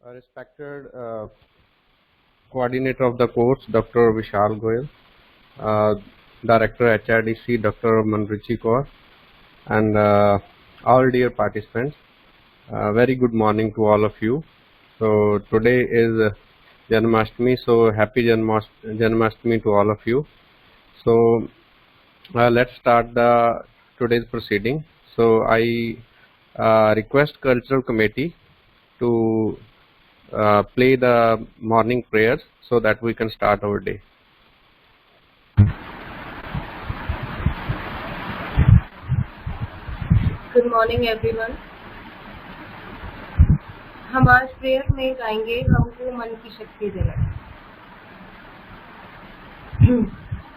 Respected coordinator of the course, Dr. Vishal Goyal, Director HRDC, Dr. Manruchi Kaur, and all dear participants. Very good morning to all of you. So today is Janmashtami, so happy Janmashtami to all of you. So let's start the today's proceeding. So I request Cultural Committee to play the morning prayers so that we can start our day. Good morning everyone. हम आज prayer में गाएंगे हमको मन की शक्ति देना।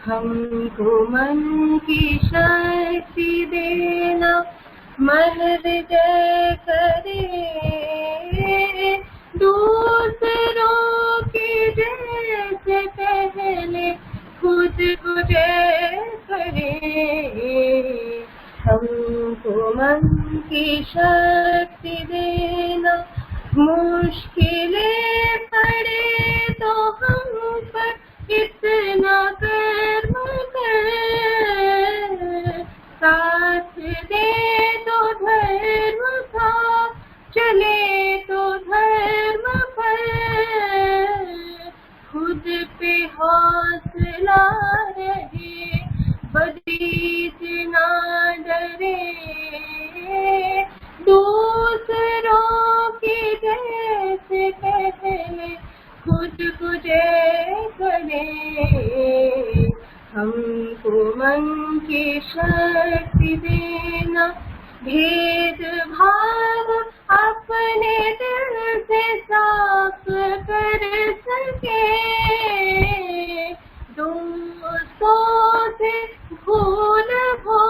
हमको मन की शक्ति देना, मन विजय करे, दूसरों के जैसे पहले खुद को जय करे। हमको मन की शक्ति देना, मुश्किलें पड़े तो हम पर इतना कर्म कर, साथ दे तो धर्म का, चले तो धर्म पर, खुद पे हौसला रहे, बदी से ना डरे, दूसरों के जैसे पहले खुद को जय करे। हमको मन की शक्ति देना, भेदभाव अपने दिल से साफ कर सके, दोस्तों से भूल हो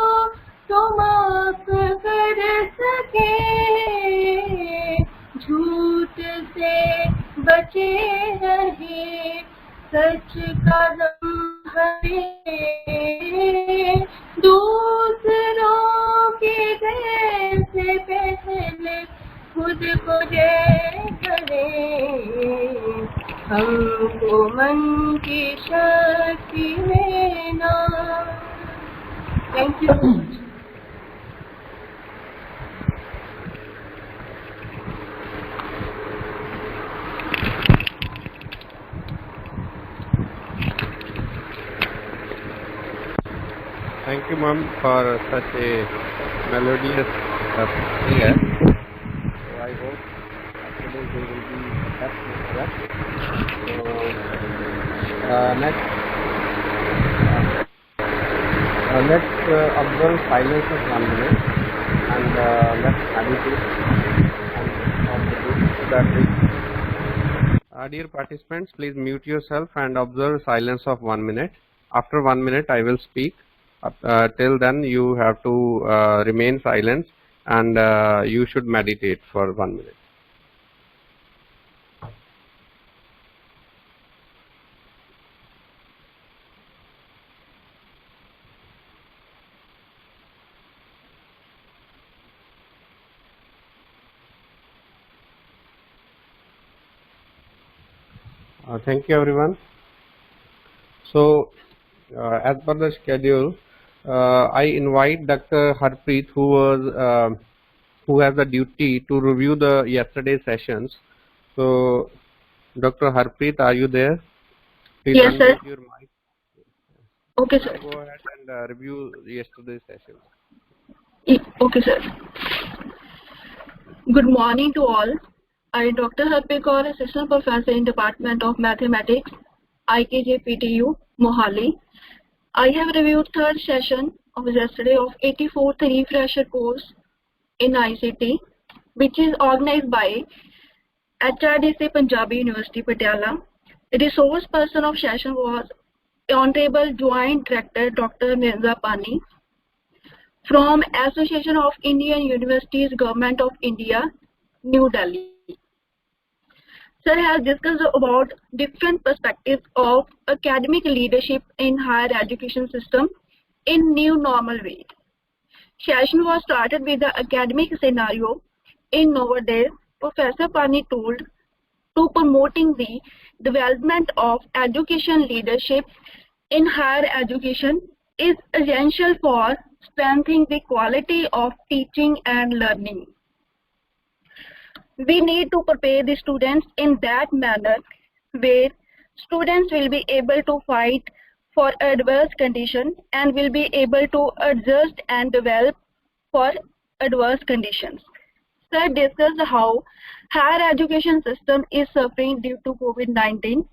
तो माफ कर सके, झूठ से बचे रहे, सच का दम हरे, दूसरों के जैसे पहले खुद को जय करे। हमको मन की शक्ति देना। Thank you. Thank you, ma'am, for such a melodious prayer. So I hope today we will be happy. So let's observe silence of 1 minute and let's meditate on the book so that we. Dear participants, please mute yourself and observe silence of 1 minute. After 1 minute, I will speak. Till then, you have to remain silent and you should meditate for 1 minute. Thank you, everyone. So, as per the schedule, I invite Dr. Harpreet, who has the duty to review the yesterday's sessions. So, Dr. Harpreet, are you there? Please yes, sir. Your mic. Okay, sir. Go ahead and review yesterday's session. Okay, sir. Good morning to all. I am Dr. Harpreet Kaur, Assistant Professor in Department of Mathematics, IKJ-PTU, Mohali. I have reviewed third session of yesterday of 84th refresher course in ICT, which is organized by HRDC Punjabi University, Patiala. The resource person of session was Honorable Joint Director Dr. Mirza Pani from Association of Indian Universities, Government of India, New Delhi. Sir has discussed about different perspectives of academic leadership in higher education system in new normal way. Session was started with the academic scenario. In nowadays, Professor Pani told to promoting the development of education leadership in higher education is essential for strengthening the quality of teaching and learning. We need to prepare the students in that manner where students will be able to fight for adverse conditions and will be able to adjust and develop for adverse conditions. Sir discussed how higher education system is suffering due to COVID-19.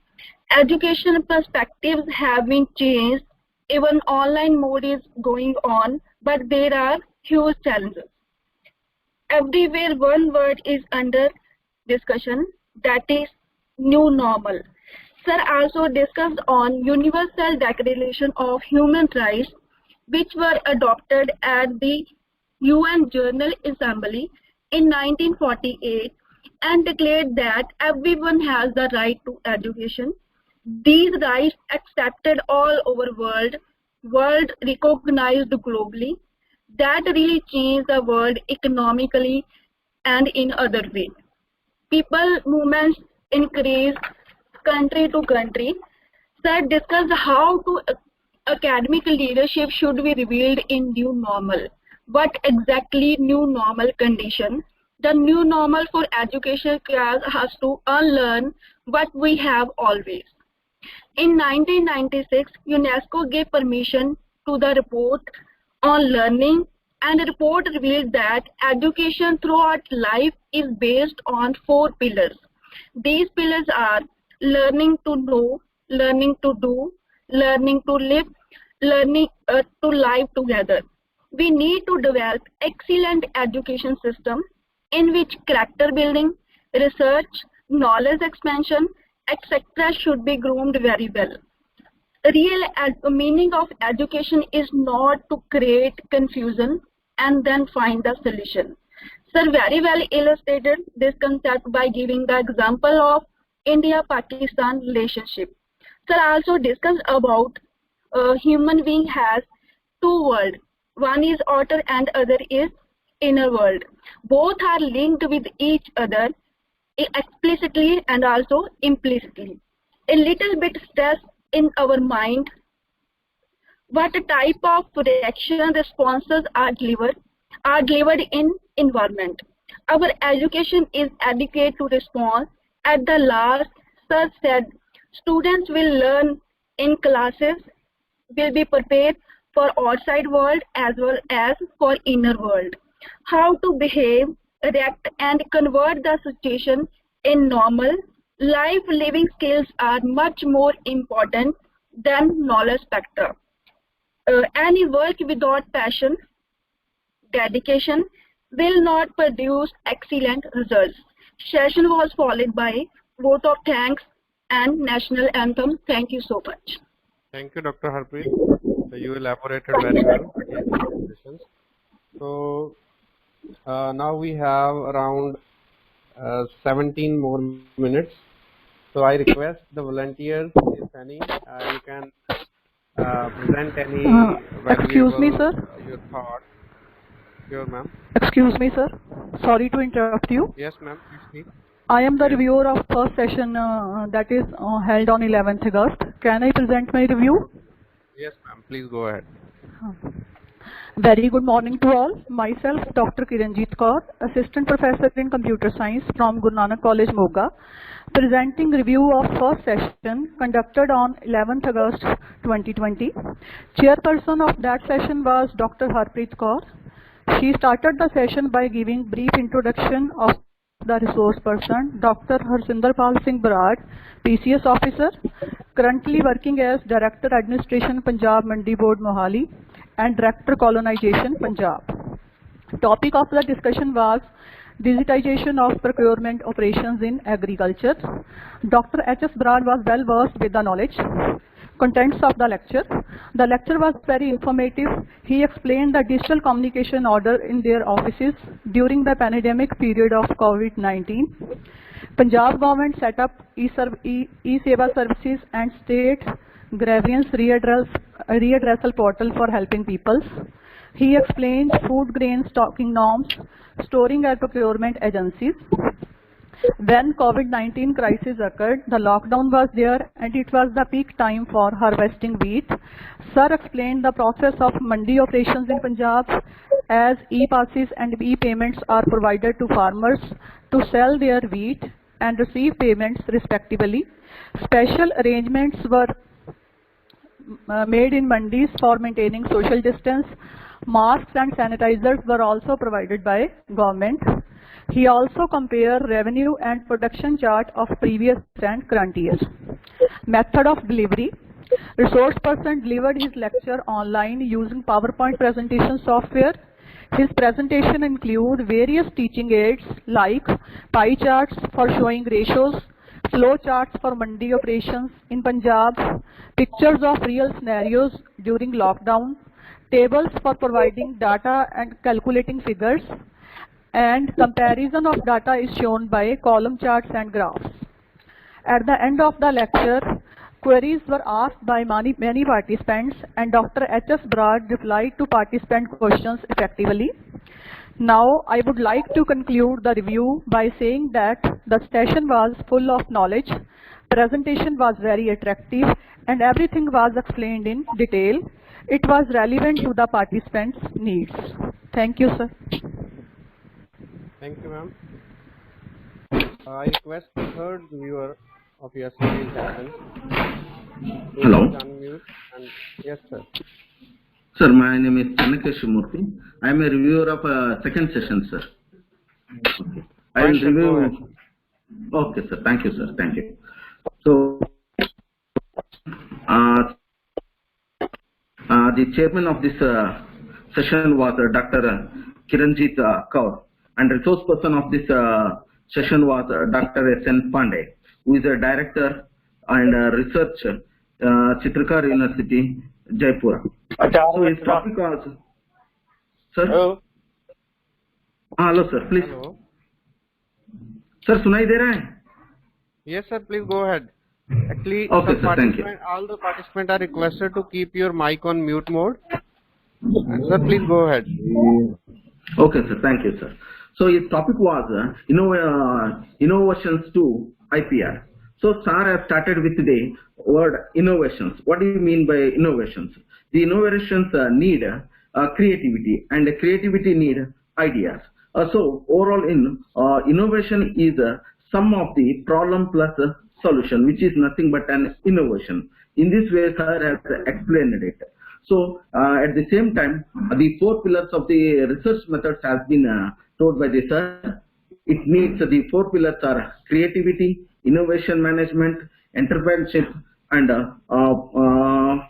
Education perspectives have been changed. Even online mode is going on, but there are huge challenges. Everywhere one word is under discussion, that is new normal. Sir also discussed on Universal Declaration of Human Rights, which were adopted at the UN General Assembly in 1948 and declared that everyone has the right to education. These rights accepted all over world recognized globally. That really changed the world economically and in other ways. People movements increased country to country. Sir discussed how to academic leadership should be revealed in new normal. What exactly new normal condition? The new normal for education class has to unlearn what we have always. In 1996, UNESCO gave permission to the report on learning, and the report revealed that education throughout life is based on 4 pillars. These pillars are learning to know, learning to do, learning to live, learning to live together. We need to develop excellent education system in which character building, research, knowledge expansion, etc. should be groomed very well. Real meaning of education is not to create confusion and then find the solution. Sir very well illustrated this concept by giving the example of India-Pakistan relationship. Sir also discussed about human being has 2 worlds. One is outer and other is inner world. Both are linked with each other explicitly and also implicitly. A little bit stress in our mind. What type of reaction responses are delivered in environment. Our education is adequate to respond. At the last, Sir said, students will learn in classes, will be prepared for outside world as well as for inner world. How to behave, react and convert the situation in normal. Life living skills are much more important than knowledge factor. Any work without passion, dedication will not produce excellent results. Session was followed by vote of thanks and national anthem. Thank you so much. Thank you, Dr. Harpreet. You elaborated very well in the sessions. So now we have around 17 more minutes. So I request the volunteers, if any, you can present any excuse me, sir. Your thoughts. Sure, ma'am. Excuse me, sir. Sorry to interrupt you. Yes, ma'am. Please speak. I am the reviewer of first session that is held on 11th August. Can I present my review? Yes, ma'am. Please go ahead. Very good morning to all. Myself, Dr. Kiranjeet Kaur, Assistant Professor in Computer Science from Guru Nanak College, Moga, presenting review of first session conducted on 11th August 2020. Chairperson of that session was Dr. Harpreet Kaur. She started the session by giving brief introduction of the resource person, Dr. Harsinderpal Singh Barad, PCS officer, currently working as Director Administration Punjab Mandi Board Mohali and Director Colonization Punjab. Topic of the discussion was Digitization of procurement operations in agriculture. Dr. H.S. Barad was well versed with the knowledge. Contents of the lecture. The lecture was very informative. He explained the digital communication order in their offices during the pandemic period of COVID-19. Punjab government set up e-Seva services and state grievance readdressal portal for helping people. He explained food grain stocking norms, storing and procurement agencies. When COVID-19 crisis occurred, the lockdown was there and it was the peak time for harvesting wheat. Sir explained the process of mandi operations in Punjab as e-passes and e-payments are provided to farmers to sell their wheat and receive payments respectively. Special arrangements were made in mandis for maintaining social distance. Masks and sanitizers were also provided by government. He also compared revenue and production chart of previous and current years. Method of delivery. Resource person delivered his lecture online using PowerPoint presentation software. His presentation include various teaching aids like pie charts for showing ratios, flow charts for mandi operations in Punjab, pictures of real scenarios during lockdown, tables for providing data and calculating figures, and comparison of data is shown by column charts and graphs. At the end of the lecture, queries were asked by many participants and Dr. H.S. Brad replied to participant questions effectively. Now, I would like to conclude the review by saying that the session was full of knowledge, presentation was very attractive, and everything was explained in detail. It was relevant to the participants' needs. Thank you, sir. Thank you, ma'am. I request the third viewer of yesterday's session. Hello. Unmute and yes, sir. Sir, my name is Chanakeshimurthy. I am a reviewer of second session, sir. Okay. I will review. Okay, sir. Thank you, sir. Thank you. So, the chairman of this session was Dr. Kiranjit Kaur, and resource person of this session was Dr. S.N. Pandey, who is a director and research Chitrikar University, Jaipur. So his topic was, sir. Hello. Hello, sir. Please. Hello. Sir, सुनाई दे रहा है? Yes, sir. Please go ahead. Actually, okay, sir, thank you. All the participants are requested to keep your mic on mute mode. Sir, please go ahead. Okay, sir. Thank you, sir. So his topic was innovations to IPR. So sir has started with the word innovations. What do you mean by innovations? The innovations need creativity, and the creativity need ideas. So overall, innovation is a sum of the problem plus a solution, which is nothing but an innovation. In this way, sir has explained it. So at the same time, the four pillars of the research methods has been told by the sir. It needs the four pillars are creativity, innovation management, entrepreneurship, and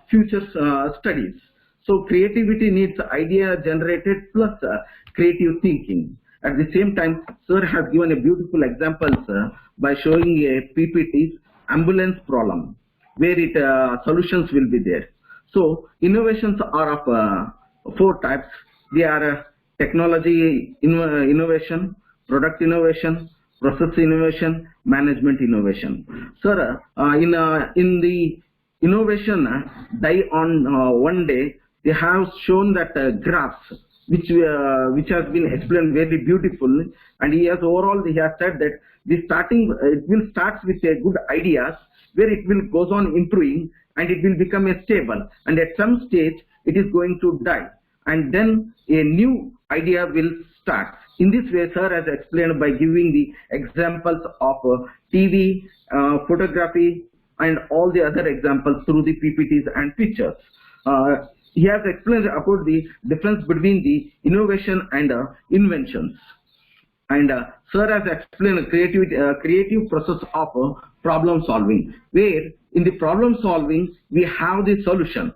future studies. So creativity needs idea generated plus creative thinking. At the same time, sir has given a beautiful example, sir, by showing a PPT ambulance problem where solutions will be there. So innovations are of four types. They are technology innovation, product innovation, process innovation, management innovation. Sir, in the innovation day on one day, they have shown that graphs which has been explained very beautifully, and he has said that it will start with a good ideas where it will goes on improving and it will become a stable, and at some stage it is going to die, and then a new idea will start. In this way, sir has explained by giving the examples of TV, photography, and all the other examples through the PPTs and pictures. He has explained about the difference between the innovation and inventions. And sir has explained creative process of problem solving, where in the problem solving we have the solution.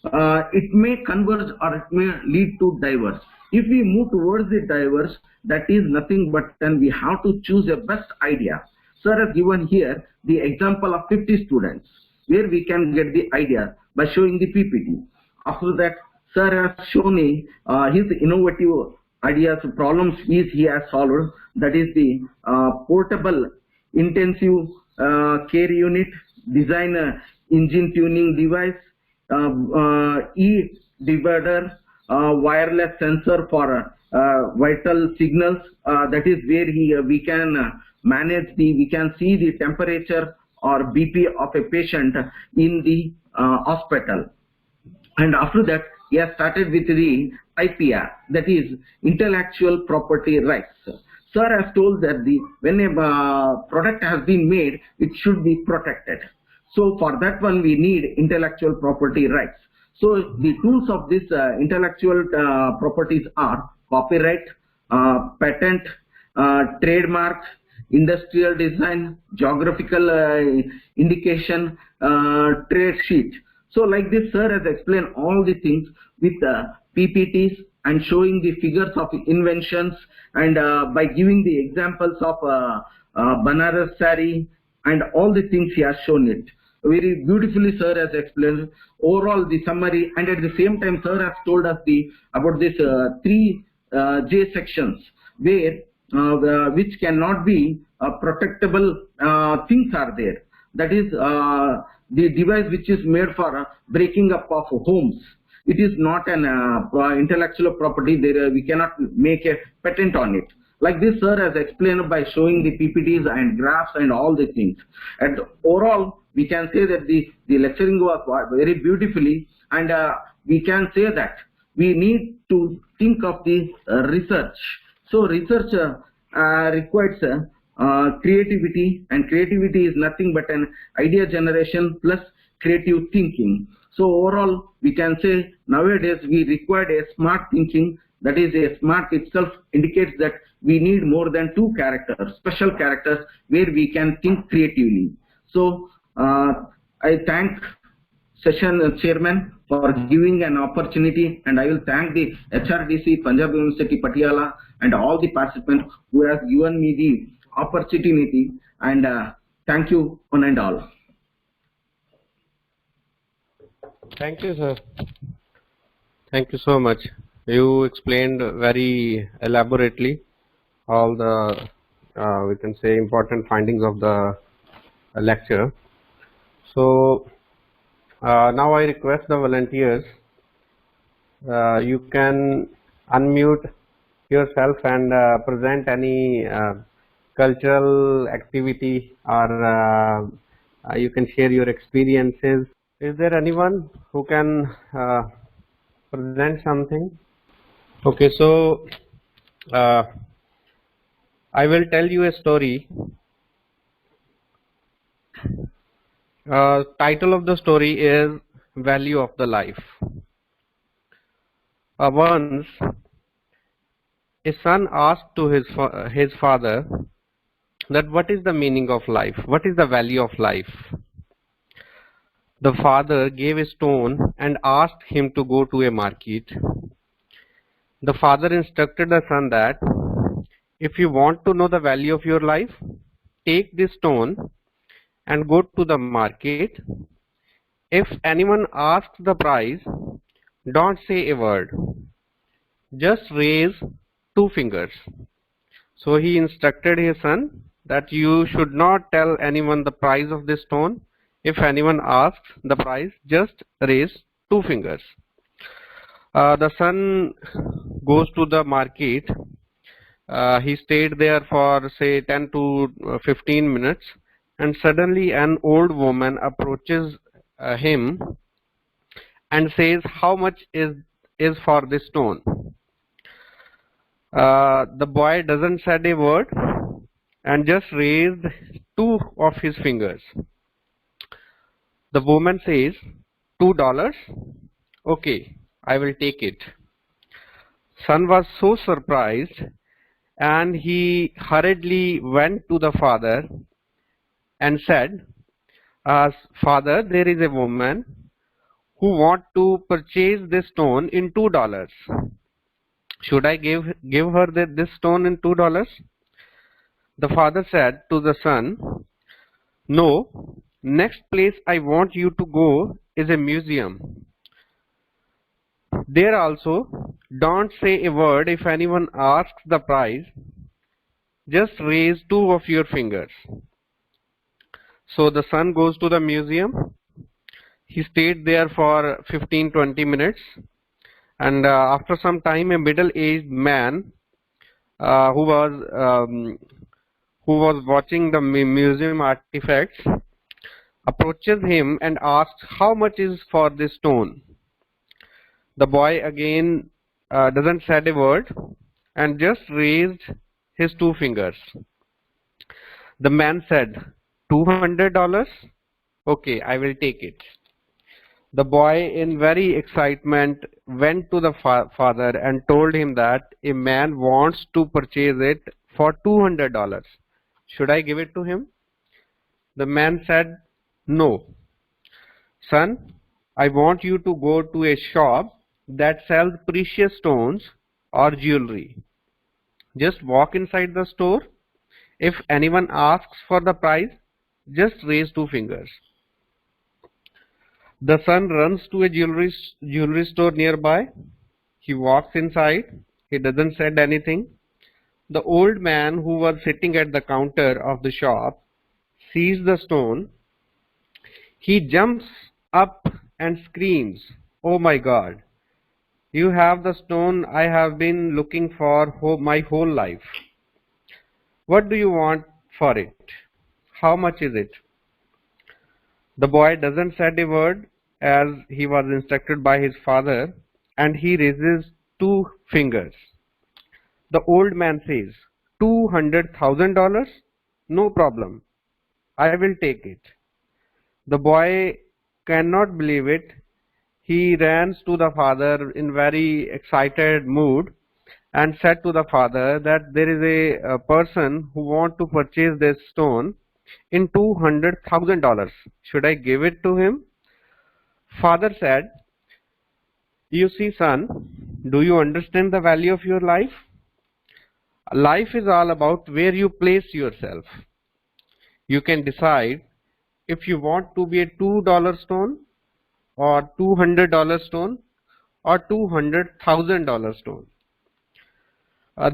It may converge or it may lead to diverse. If we move towards the diverse, that is nothing but then we have to choose a best idea. Sir has given here the example of 50 students, where we can get the idea by showing the PPT. After that, sir has shown his innovative ideas, problems he has solved. That is the portable intensive care unit, design engine tuning device, e-divider, wireless sensor for vital signals. That is where we can manage we can see the temperature or BP of a patient in the hospital. And after that, he has started with the IPR, that is intellectual property rights. Sir has told that when a product has been made, it should be protected. So for that one, we need intellectual property rights. So the tools of this intellectual properties are copyright, patent, trademark, industrial design, geographical indication, trade sheet. So like this, sir has explained all the things with PPTs and showing the figures of inventions, and by giving the examples of Banaras sari and all the things he has shown it. Very beautifully sir has explained overall the summary, and at the same time sir has told us about this 3J sections where which cannot be protectable things are there. That is the device which is made for breaking up of homes. It is not an intellectual property. There we cannot make a patent on it. Like this sir has explained by showing the PPTs and graphs and all the things. And overall we can say that the lecturing was very beautifully, and we can say that we need to think of the research. So research requires creativity, and creativity is nothing but an idea generation plus creative thinking. So overall we can say nowadays we require a smart thinking. That is, a smart itself indicates that we need more than 2 characters, special characters, where we can think creatively. So I thank session chairman for giving an opportunity, and I will thank the HRDC, Punjab University Patiala, and all the participants who have given me the opportunity, and thank you one and all. Thank you, sir. Thank you so much. You explained very elaborately all the we can say important findings of the lecture. So now I request the volunteers, you can unmute yourself and present any cultural activity, or you can share your experiences. Is there anyone who can present something? Okay, so I will tell you a story. Title of the story is Value of the Life. Once a son asked to his father that what is the meaning of life? What is the value of life? The father gave a stone and asked him to go to a market. The father instructed the son that if you want to know the value of your life, take this stone and go to the market. If anyone asks the price, don't say a word. Just raise 2 fingers. So he instructed his son that you should not tell anyone the price of this stone. If anyone asks the price, just raise 2 fingers. The son goes to the market. He stayed there for say 10 to 15 minutes, and suddenly an old woman approaches him and says, how much is for this stone? The boy doesn't say a word and just raised 2 of his fingers. The woman says, $2? Okay, I will take it. Son was so surprised, and he hurriedly went to the father and said, Father, there is a woman who wants to purchase this stone in $2. Should I give her this stone in $2? The father said to the son, no, next place I want you to go is a museum. There also, don't say a word if anyone asks the price. Just raise 2 of your fingers. So the son goes to the museum. He stayed there for 15-20 minutes, and after some time a middle-aged man who who was watching the museum artifacts, approaches him and asks how much is for this stone. The boy again doesn't say a word and just raised his two fingers. The man said, $200? Okay, I will take it. The boy, in very excitement, went to the father and told him that a man wants to purchase it for $200. Should I give it to him? The man said, no. Son, I want you to go to a shop that sells precious stones or jewelry. Just walk inside the store. If anyone asks for the price, just raise two fingers. The son runs to a jewelry store nearby. He walks inside. He doesn't say anything. The old man who was sitting at the counter of the shop sees the stone. He jumps up and screams, "Oh my God, you have the stone I have been looking for my whole life. What do you want for it? How much is it?" The boy doesn't say a word as he was instructed by his father, and he raises two fingers. The old man says, $200,000? No problem. I will take it. The boy cannot believe it. He ran to the father in very excited mood and said to the father that there is a person who wants to purchase this stone in $200,000. Should I give it to him? Father said, you see, son, do you understand the value of your life? Life is all about where you place yourself. You can decide if you want to be a $2 stone or $200 stone or $200,000 stone.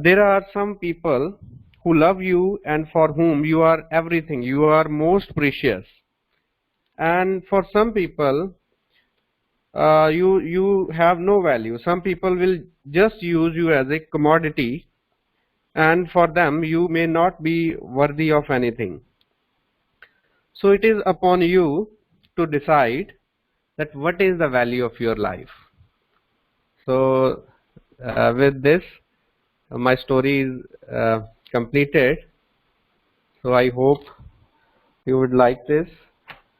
There are some people who love you and for whom you are everything. You are most precious. And for some people, you have no value. Some people will just use you as a commodity, and for them you may not be worthy of anything. So it is upon you to decide that what is the value of your life. So with this, my story is completed. So I hope you would like this.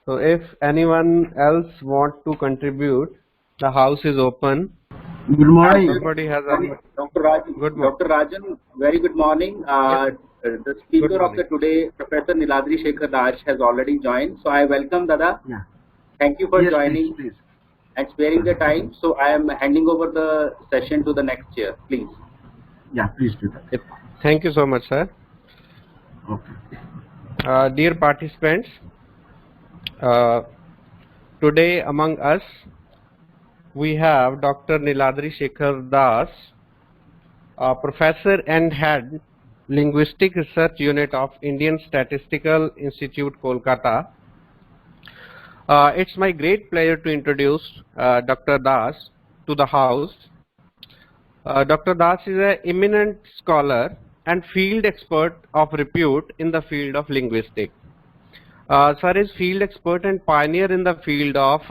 So if anyone else wants to contribute, the house is open. Good morning. Somebody has Dr. Rajan. Good morning. Dr. Rajan, very good morning. The speaker of the today, Professor Niladri Sekhar has already joined. So I welcome Dada. Yeah. Thank you for joining please. and sparing the time. So I am handing over the session to the next chair, please. Yeah, please do that. Thank you so much, sir. Okay. Dear participants, today among us we have Dr. Niladri Sekhar Das, Professor and Head, Linguistic Research Unit of Indian Statistical Institute, Kolkata. It's my great pleasure to introduce Dr. Das to the house. Dr. Das is an eminent scholar and field expert of repute in the field of linguistics. Sir is field expert and pioneer in the field of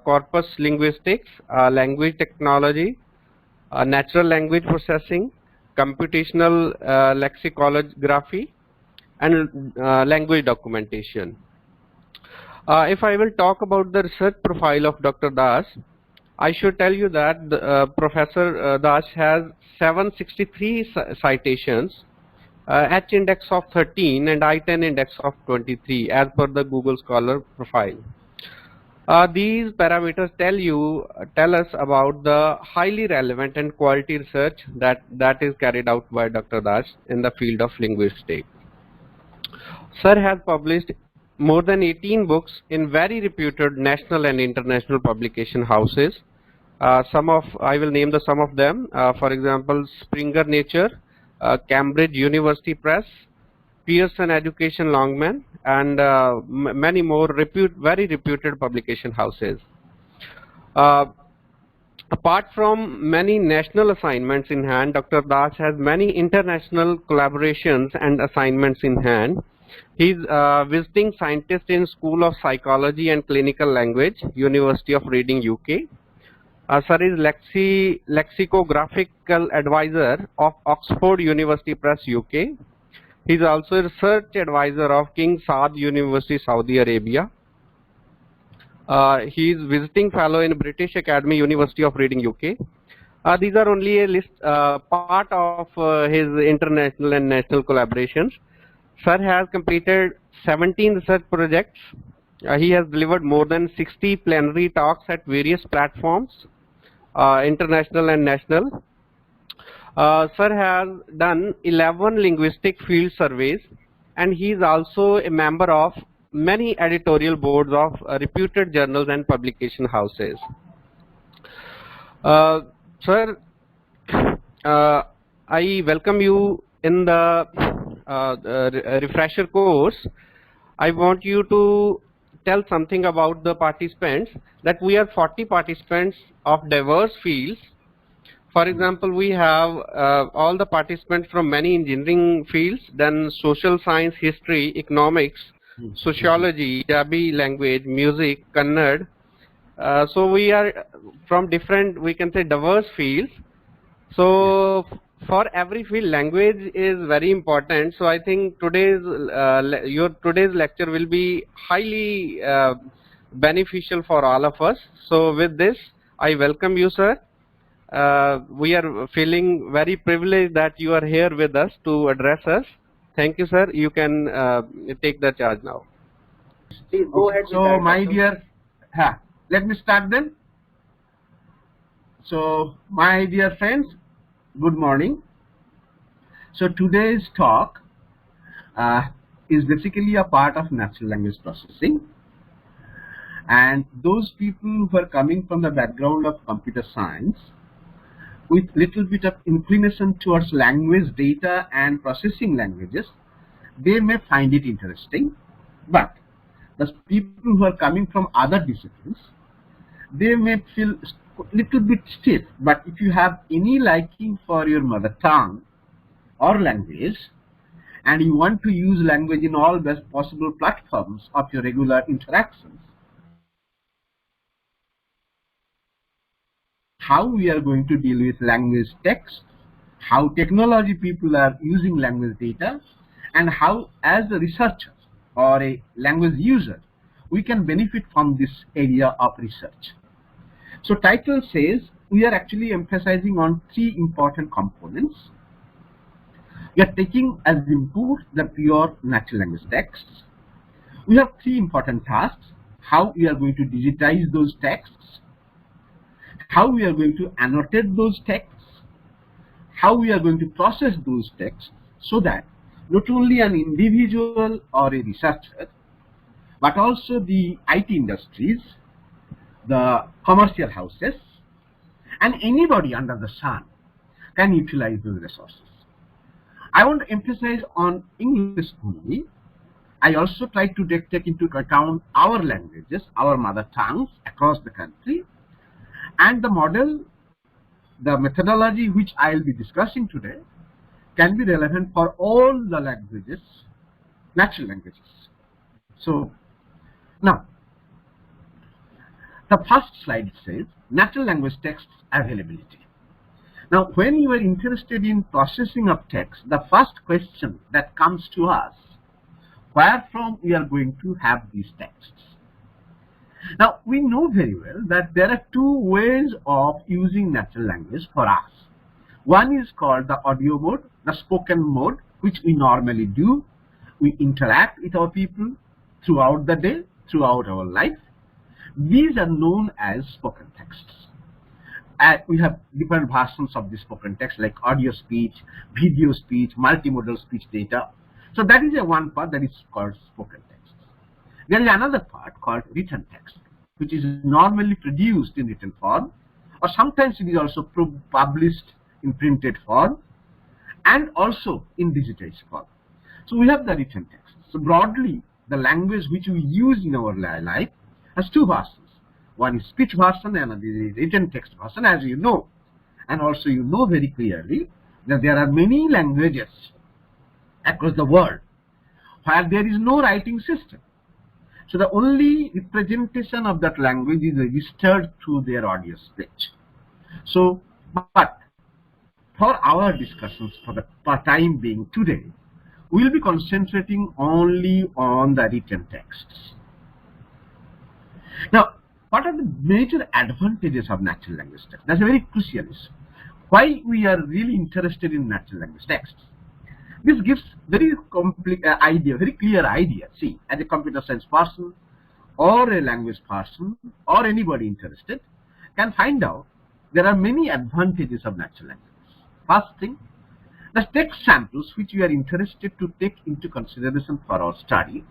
corpus linguistics, language technology, natural language processing, computational lexicography, and language documentation. If I will talk about the research profile of Dr. Das, I should tell you that Professor Das has 763 citations, H index of 13 and I-10 index of 23 as per the Google Scholar profile. These parameters tell us about the highly relevant and quality research that is carried out by Dr. Das in the field of linguistics. Sir has published more than 18 books in very reputed national and international publication houses. I will name some of them. For example, Springer Nature, Cambridge University Press, Pearson Education Longman, and many more very reputed publication houses. Apart from many national assignments in hand, Dr. Das has many international collaborations and assignments in hand. He's visiting scientist in School of Psychology and Clinical Language, University of Reading, UK. Sir is lexicographical advisor of Oxford University Press, UK. He is also a research advisor of King Saud University, Saudi Arabia. He is visiting fellow in British Academy, University of Reading, UK. These are only a list part of his international and national collaborations. Sir has completed 17 research projects. He has delivered more than 60 plenary talks at various platforms, international and national. Sir has done 11 linguistic field surveys, and he is also a member of many editorial boards of reputed journals and publication houses. Sir, I welcome you in the refresher course. I want you to tell something about the participants, that we are 40 participants of diverse fields. For example, we have all the participants from many engineering fields, then social science, history, economics, sociology, Punjabi language, music, Kannada. So we are from different, we can say, diverse fields. So for every field, language is very important. So I think today's today's lecture will be highly beneficial for all of us. So with this, I welcome you, sir. We are feeling very privileged that you are here with us to address us. Thank you, sir. You can take the charge now. Please go ahead. So, my dear, let me start then. So, my dear friends, good morning. So, today's talk is basically a part of natural language processing. And those people who are coming from the background of computer science with little bit of inclination towards language data and processing languages, they may find it interesting. But the people who are coming from other disciplines, they may feel little bit stiff. But if you have any liking for your mother tongue or language, and you want to use language in all best possible platforms of your regular interactions, how we are going to deal with language text, how technology people are using language data, and how as a researcher or a language user, we can benefit from this area of research. So title says we are actually emphasizing on three important components. We are taking as input the pure natural language texts. We have three important tasks: how we are going to digitize those texts, how we are going to annotate those texts, how we are going to process those texts, so that not only an individual or a researcher, but also the IT industries, the commercial houses, and anybody under the sun can utilize those resources. I want to emphasize on English only. I also try to take into account our languages, our mother tongues across the country, and the model, the methodology which I will be discussing today can be relevant for all the languages, natural languages. So now, the first slide says natural language text availability. Now, when you are interested in processing of text, the first question that comes to us, where from we are going to have these texts? Now, we know very well that there are two ways of using natural language for us. One is called the audio mode, the spoken mode, which we normally do. We interact with our people throughout the day, throughout our life. These are known as spoken texts. We have different versions of the spoken text, like audio speech, video speech, multimodal speech data. So that is one part that is called spoken text. There is another part called written text, which is normally produced in written form, or sometimes it is also published in printed form, and also in digitized form. So we have the written text. So broadly, the language which we use in our life has two versions. One is speech version and another is written text version, as you know. And also you know very clearly that there are many languages across the world where there is no writing system. So the only representation of that language is registered through their audio speech. So, but for our discussions for the time being today, we will be concentrating only on the written texts. Now, what are the major advantages of natural language text? That's a very crucial issue. Why we are really interested in natural language texts? This gives very very clear idea. See, as a computer science person or a language person or anybody interested can find out there are many advantages of natural language. First thing, the text samples which we are interested to take into consideration for our study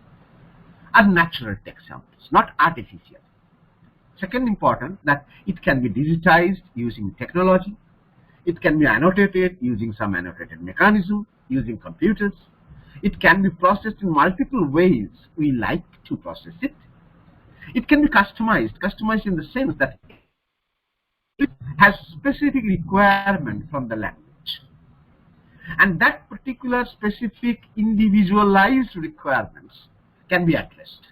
are natural text samples, not artificial. Second important, that it can be digitized using technology. It can be annotated using some annotated mechanism, using computers. It can be processed in multiple ways we like to process it. It can be customized in the sense that it has specific requirement from the language. And that particular specific individualized requirements can be addressed.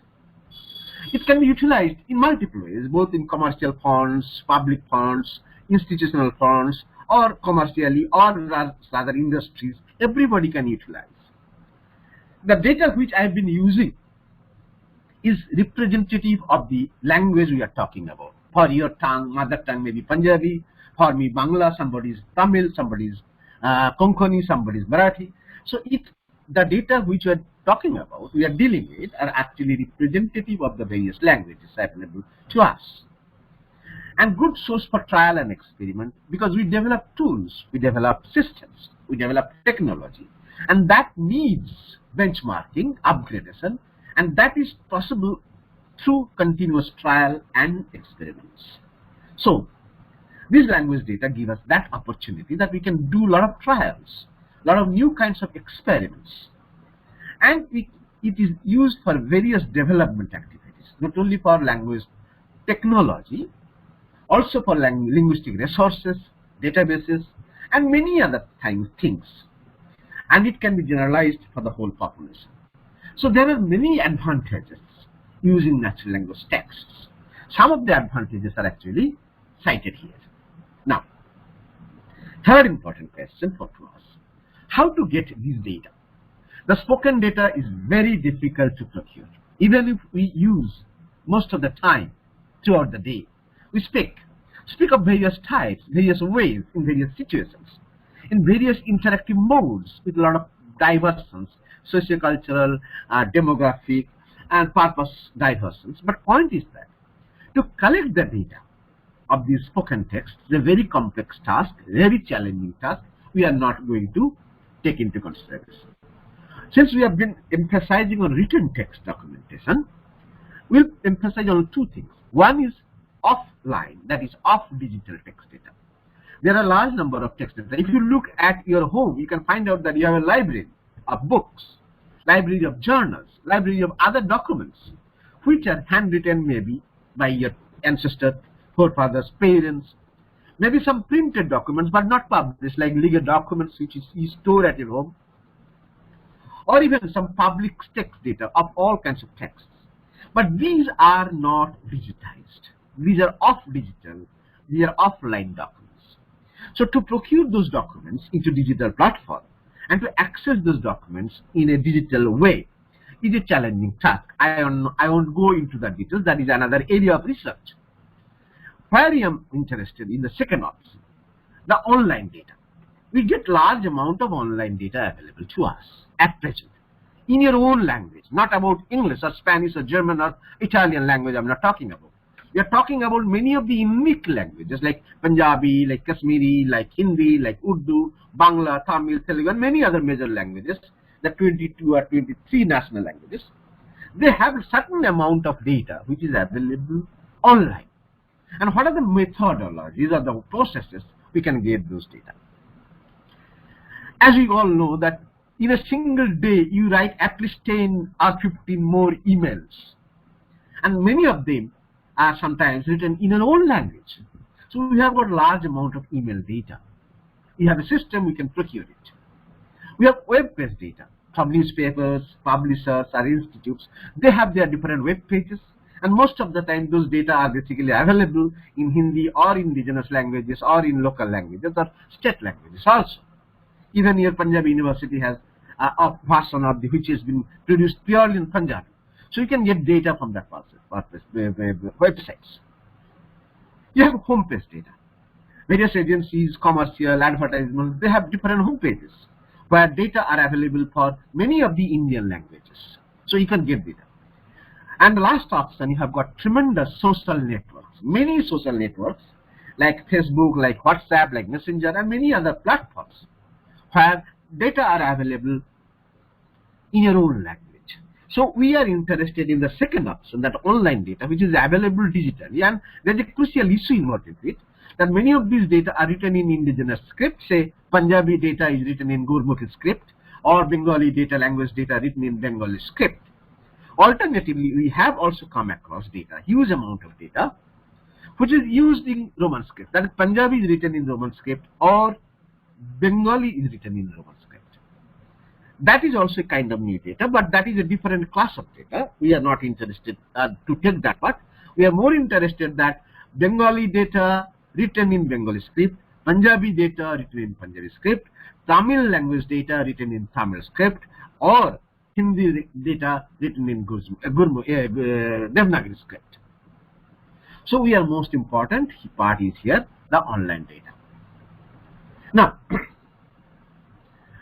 It can be utilized in multiple ways, both in commercial funds, public funds, institutional funds, or commercially, or rather industries. Everybody can utilize. The data which I have been using is representative of the language we are talking about. For your tongue, mother tongue may be Punjabi, for me Bangla, somebody's Tamil, somebody's Konkani, somebody's Marathi. So the data which we are talking about, we are dealing with, are actually representative of the various languages available to us. And good source for trial and experiment, because we develop tools, we develop systems, we develop technology, and that needs benchmarking, upgradation, and that is possible through continuous trial and experiments. So these language data give us that opportunity that we can do a lot of trials, a lot of new kinds of experiments, and it is used for various development activities, not only for language technology, also for linguistic resources, databases, and many other things. And it can be generalized for the whole population. So there are many advantages using natural language texts. Some of the advantages are actually cited here. Now, third important question for us: how to get this data? The spoken data is very difficult to procure. Even if we use most of the time throughout the day, we speak of various types, various ways, in various situations, in various interactive modes with a lot of diversions, sociocultural, demographic, and purpose diversions. But point is that to collect the data of these spoken texts is a very complex task, very challenging task. We are not going to take into consideration. Since we have been emphasizing on written text documentation, we'll emphasize on two things. One is offline, that is off digital text data. There are a large number of text data. If you look at your home, you can find out that you have a library of books, library of journals, library of other documents, which are handwritten maybe by your ancestors, forefathers, parents, maybe some printed documents but not published, like legal documents which you store at your home, or even some public text data of all kinds of texts. But these are not digitized. These are off digital, these are offline documents. So to procure those documents into digital platform and to access those documents in a digital way is a challenging task. I won't go into the details. That is another area of research. Where I am interested in the second option, the online data. We get large amount of online data available to us at present in your own language, not about English or Spanish or German or Italian language I'm not talking about. We are talking about many of the unique languages like Punjabi, like Kashmiri, like Hindi, like Urdu, Bangla, Tamil, Telugu, and many other major languages, the 22 or 23 national languages. They have a certain amount of data which is available online. And what are the methodologies or the processes we can get those data? As we all know that in a single day you write at least 10 or 15 more emails, and many of them are sometimes written in our own language. So we have got large amount of email data. We have a system, we can procure it. We have web-based data from newspapers, publishers, or institutes. They have their different web pages, and most of the time those data are basically available in Hindi or indigenous languages or in local languages or state languages also. Even here Punjab University has a version of which has been produced purely in Punjabi. So you can get data from that websites. You have home-based data. Various agencies, commercial, advertisements, they have different home pages where data are available for many of the Indian languages. So you can get data. And the last option, you have got tremendous social networks. Many social networks like Facebook, like WhatsApp, like Messenger, and many other platforms where data are available in your own language. So we are interested in the second option, that online data, which is available digitally. And there is a crucial issue involved in it, that many of these data are written in indigenous script. Say Punjabi data is written in Gurmukhi script, or Bengali data, language data written in Bengali script. Alternatively, we have also come across data, huge amount of data, which is used in Roman script. That is, Punjabi is written in Roman script or Bengali is written in Roman script. That is also a kind of new data, but that is a different class of data. We are not interested to take that part. We are more interested that Bengali data written in Bengali script, Punjabi data written in Punjabi script, Tamil language data written in Tamil script, or Hindi data written in Devanagari script. So we are most important part is here, the online data. Now,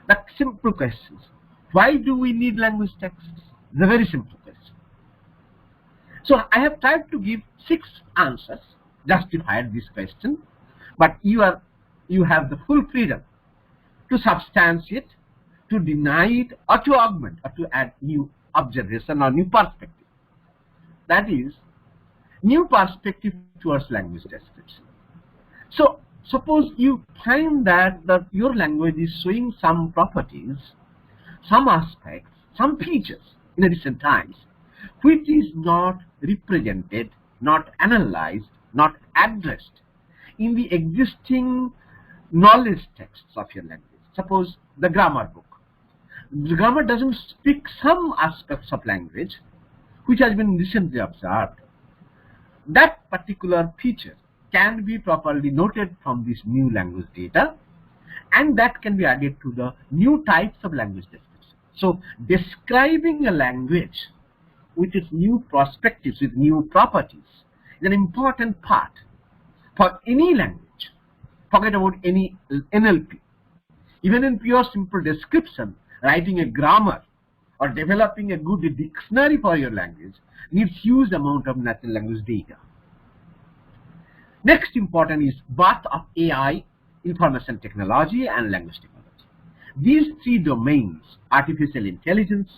the simple questions. Why do we need language texts? The very simple question. So I have tried to give 6 answers justified this question, but you have the full freedom to substantiate, to deny it, or to augment, or to add new observation or new perspective. That is, new perspective towards language description. So suppose you find that your language is showing some properties, some aspects, some features in recent times, which is not represented, not analyzed, not addressed in the existing knowledge texts of your language. Suppose the grammar book. The grammar doesn't speak some aspects of language which has been recently observed. That particular feature can be properly noted from this new language data, and that can be added to the new types of language description. So describing a language with its new perspectives, with new properties, is an important part for any language. Forget about any NLP. Even in pure simple description, writing a grammar or developing a good dictionary for your language needs huge amount of natural language data. Next important is birth of AI, information technology, and language technology. These 3 domains, artificial intelligence,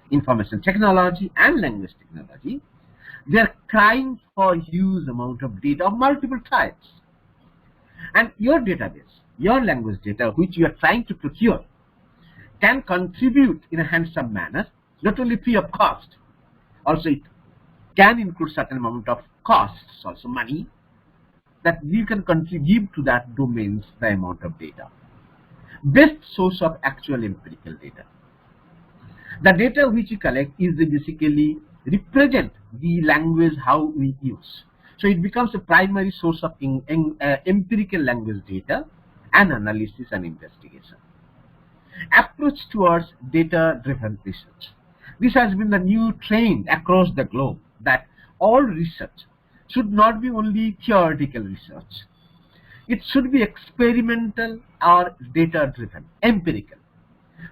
information technology, and language technology, they are crying for huge amount of data of multiple types. And your database, your language data, which you are trying to procure, can contribute in a handsome manner, not only free of cost, also it can include certain amount of costs, also money, that you can give to that domains the amount of data. Best source of actual empirical data. The data which you collect is basically represent the language how we use. So it becomes a primary source of empirical language data and analysis and investigation. Approach towards data-driven research. This has been the new trend across the globe, that all research should not be only theoretical research. It should be experimental or data-driven, empirical.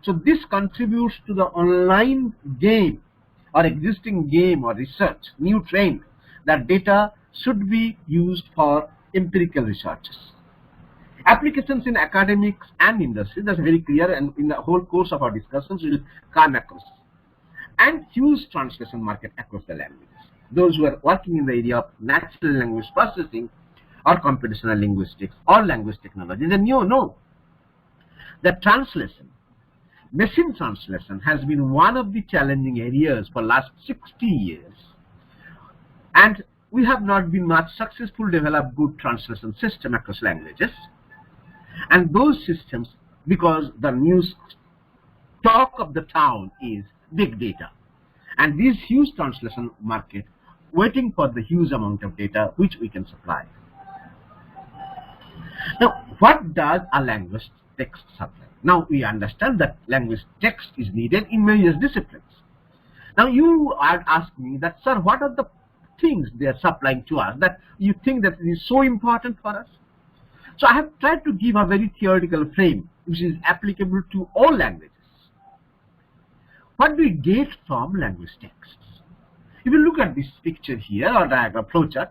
So this contributes to the online game or existing game or research, new trend, that data should be used for empirical researches. Applications in academics and industry, that's very clear, and in the whole course of our discussions we will come across. And huge translation market across the languages. Those who are working in the area of natural language processing or computational linguistics or language technology, then you know that translation, machine translation, has been one of the challenging areas for last 60 years. And we have not been much successful to develop good translation system across languages. And those systems, because the news talk of the town is big data. And this huge translation market waiting for the huge amount of data which we can supply. Now, what does a language text supply? Now, we understand that language text is needed in various disciplines. Now, you are asking me that, sir, what are the things they are supplying to us that you think that is so important for us? So, I have tried to give a very theoretical frame which is applicable to all languages. What do we get from language texts? If you look at this picture here or diagram flowchart,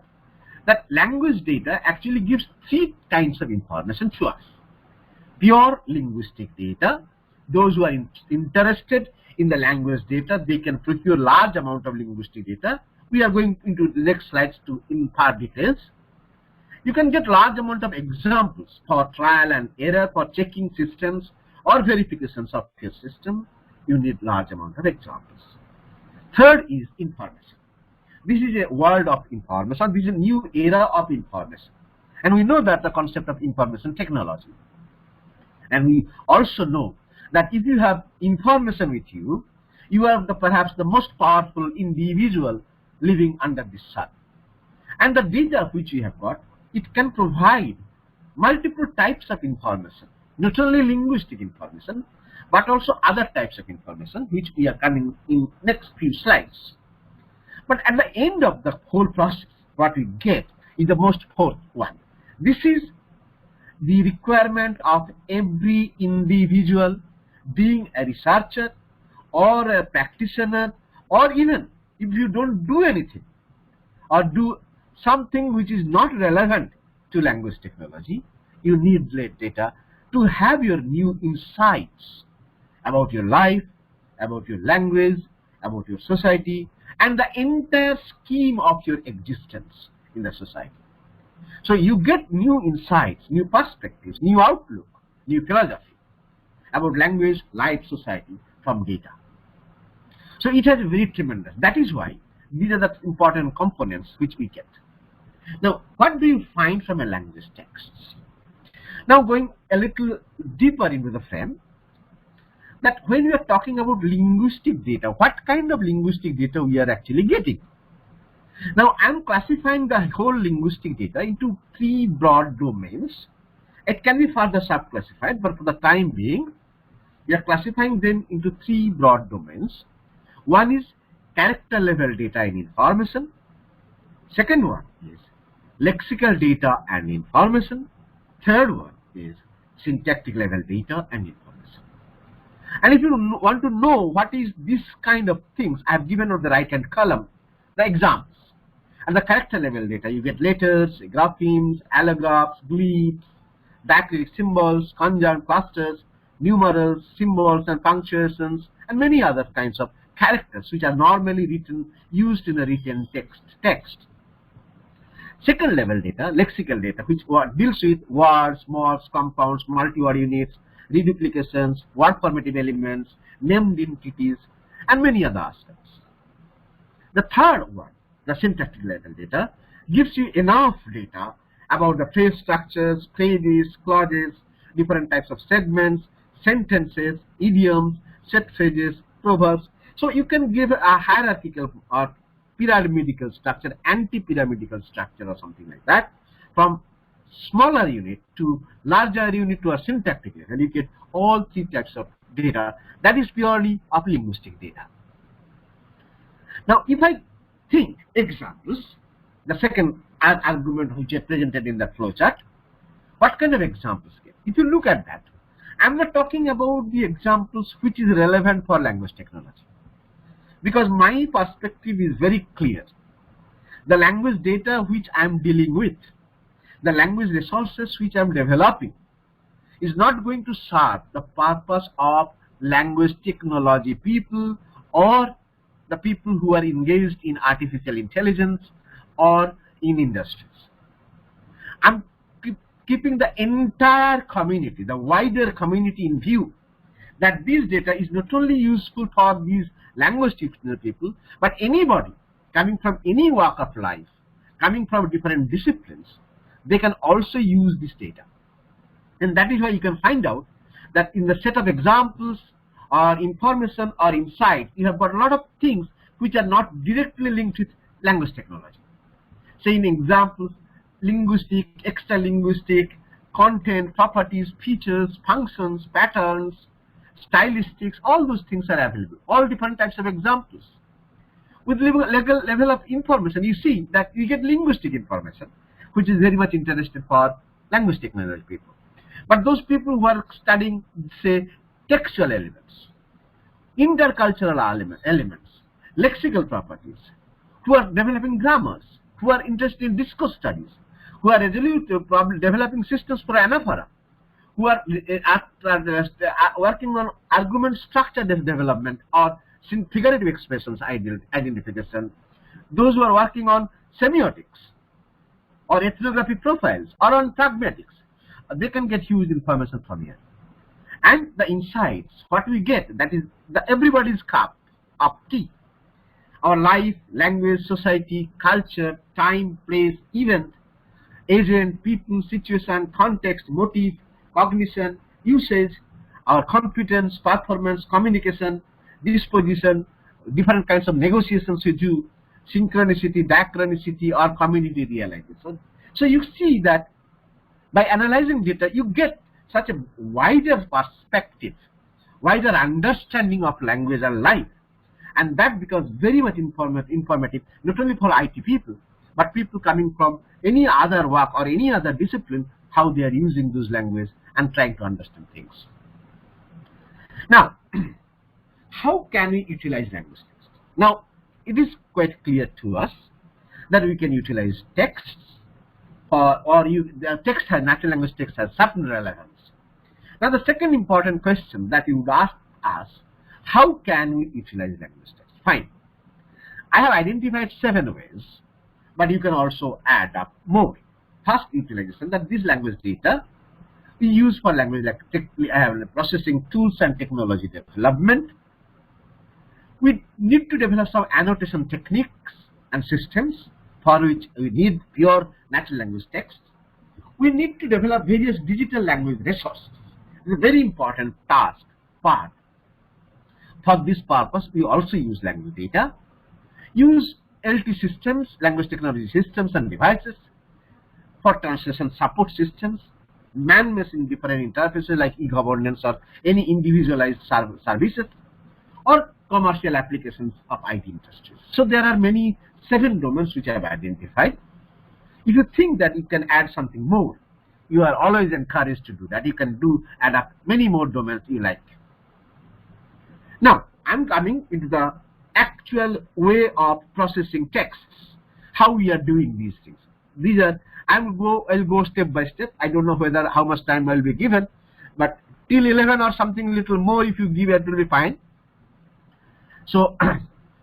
that language data actually gives three kinds of information to us. Pure linguistic data. Those who are interested in the language data, they can procure large amount of linguistic data. We are going into the next slides to impart details. You can get large amount of examples for trial and error, for checking systems or verifications of your system. You need large amount of examples. Third is information. This is a world of information. This is a new era of information. And we know that the concept of information technology. And we also know that if you have information with you, you are perhaps the most powerful individual living under this sun. And the data which we have got, it can provide multiple types of information, not only linguistic information, but also other types of information, which we are coming in next few slides. But at the end of the whole process, what we get is the most fourth one. This is the requirement of every individual, being a researcher or a practitioner, or even if you don't do anything or do something which is not relevant to language technology, you need data to have your new insights about your life, about your language, about your society, and the entire scheme of your existence in the society. So you get new insights, new perspectives, new outlook, new philosophy about language, life, society from data. So it has very tremendous. That is why these are the important components which we get. Now, what do you find from a language text? Now, going a little deeper into the frame, that when we are talking about linguistic data, what kind of linguistic data we are actually getting? Now, I am classifying the whole linguistic data into three broad domains. It can be further sub-classified, but for the time being, we are classifying them into three broad domains. One is character level data and information. Second one is lexical data and information. Third one is syntactic level data and information. And if you want to know what is this kind of things, I have given on the right hand column the examples. And the character level data, you get letters, graphemes, allographs, glyphs, diacritic symbols, conjunct clusters, numerals, symbols and punctuations, and many other kinds of characters which are normally used in a written text. Second level data, lexical data, which deals with words, mods, compounds, multi-word units, reduplications, word formative elements, named entities, and many other aspects. The third one, the syntactic level data, gives you enough data about the phrase structures, phrases, clauses, different types of segments, sentences, idioms, set phrases, proverbs. So you can give a hierarchical or pyramidal structure, anti-pyramidal structure or something like that, from smaller unit to larger unit to a syntactic level. You get all three types of data. That is purely of linguistic data. Now, if I think examples, the second argument which I presented in the flowchart, what kind of examples get? If you look at that, I'm not talking about the examples which is relevant for language technology, because my perspective is very clear. The language data which I'm dealing with, the language resources which I'm developing, is not going to serve the purpose of language technology people or the people who are engaged in artificial intelligence or in industries. I'm keeping the entire community, the wider community in view, that this data is not only useful for these language technology people, but anybody coming from any walk of life, coming from different disciplines, they can also use this data. And that is why you can find out that in the set of examples or information or insight, you have got a lot of things which are not directly linked with language technology. Say in examples, linguistic, extra-linguistic, content, properties, features, functions, patterns, stylistics, all those things are available, all different types of examples. With level of information, you see that you get linguistic information, which is very much interested for language technology people. But those people who are studying, say, textual elements, intercultural elements, lexical properties, who are developing grammars, who are interested in discourse studies, who are developing systems for anaphora, who are working on argument structure development or figurative expressions identification, those who are working on semiotics or ethnographic profiles or on pragmatics, they can get huge information from here. And the insights, what we get, that is everybody's cup of tea. Our life, language, society, culture, time, place, event, agent, people, situation, context, motive, cognition, usage, our competence, performance, communication, disposition, different kinds of negotiations we do, synchronicity, diachronicity, or community realization. So you see that by analyzing data, you get such a wider perspective, wider understanding of language and life. And that becomes very much informative, not only for IT people, but people coming from any other work or any other discipline, how they are using those languages and trying to understand things. Now, how can we utilize language text? Now, it is quite clear to us that we can utilize texts, the text has, natural language text has certain relevance. Now, the second important question that you would ask us, how can we utilize language text? Fine. I have identified 7 ways, but you can also add up more. First utilization, that this language data we use for language processing tools and technology development. We need to develop some annotation techniques and systems for which we need pure natural language text. We need to develop various digital language resources. It's a very important part. For this purpose, we also use language data, use LT systems, language technology systems and devices, for translation support systems, man-machine different interfaces like e-governance or any individualized services, or commercial applications of IT industries. So there are 7 domains which I have identified. If you think that you can add something more, you are always encouraged to do that. You can add up many more domains you like. Now, I'm coming into the actual way of processing texts, how we are doing these things. I'll go step by step. I don't know how much time I'll be given, but till 11 or something little more if you give it will be fine. So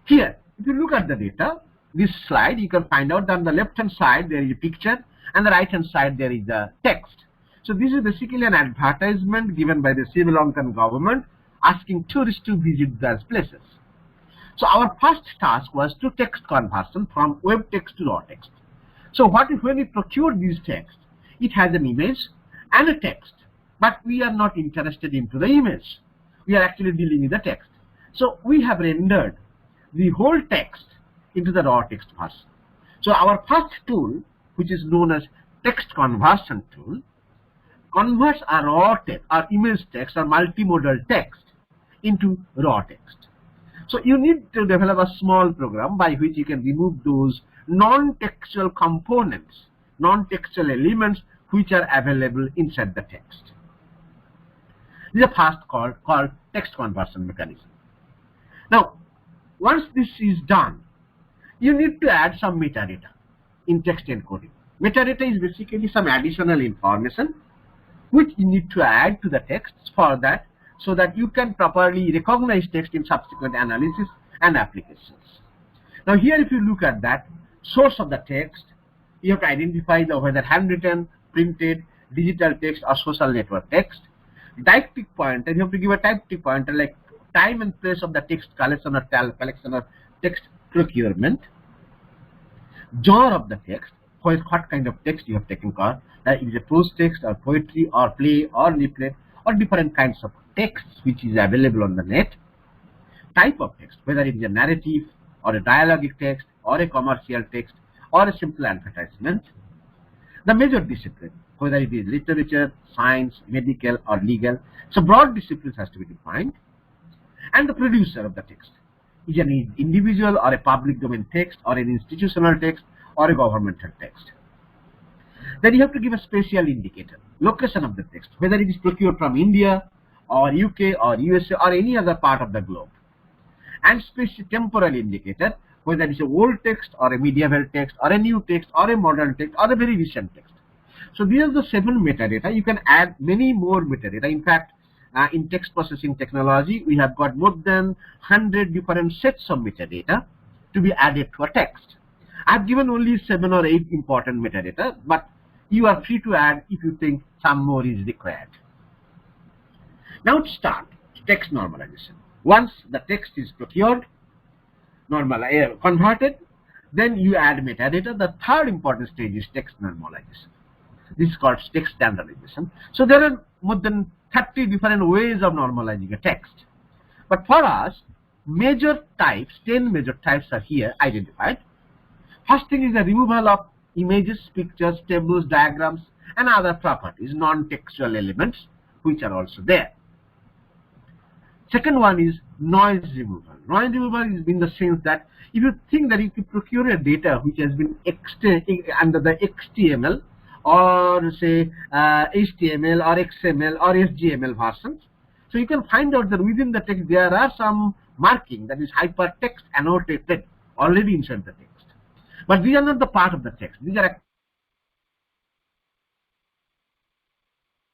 here, if you look at the data, this slide, you can find out that on the left hand side there is a picture and the right hand side there is the text. So this is basically an advertisement given by the Sri Lankan government asking tourists to visit those places. So our first task was to text conversion from web text to raw text. So when we procure these texts, it has an image and a text, but we are not interested into the image. We are actually dealing with the text. So we have rendered the whole text into the raw text version. So our first tool, which is known as text conversion tool, converts a raw text or image text or multimodal text into raw text. So you need to develop a small program by which you can remove those non-textual components, non-textual elements which are available inside the text. This is a first called text conversion mechanism. Now, once this is done, you need to add some metadata in text encoding. Metadata is basically some additional information which you need to add to the text for that, so that you can properly recognize text in subsequent analysis and applications. Now here, if you look at that source of the text, you have to identify whether handwritten, printed, digital text or social network text. Didactic pointer, you have to give a didactic pointer like time and place of the text collection or text procurement. genre of the text, what kind of text you have taken care, that it is a prose text or poetry or play or leaflet or different kinds of text which is available on the net, type of text, whether it is a narrative or a dialogic text or a commercial text or a simple advertisement, the major discipline, whether it is literature, science, medical or legal, so broad disciplines has to be defined, and the producer of the text, is an individual or a public domain text or an institutional text or a governmental text. Then you have to give a special indicator, location of the text, whether it is procured from India or UK or USA or any other part of the globe, and special temporal indicator, whether it is a old text or a medieval text or a new text or a modern text or a very recent text. So these are the 7 metadata. You can add many more metadata. In fact, in text processing technology, we have got more than 100 different sets of metadata to be added to a text. I've given only 7 or 8 important metadata, but you are free to add if you think some more is required. Now to start text normalization. Once the text is procured, converted, then you add metadata. The third important stage is text normalization. This is called text standardization. So there are more than 30 different ways of normalizing a text. But for us, major types, 10 major types are here identified. First thing is the removal of images, pictures, tables, diagrams, and other properties, non-textual elements, which are also there. Second one is noise removal. Noise removal is in the sense that if you think that if you procure a data which has been under the XML or say HTML or XML or SGML versions, so you can find out that within the text there are some marking, that is hypertext annotated already inside the text. But these are not the part of the text. These are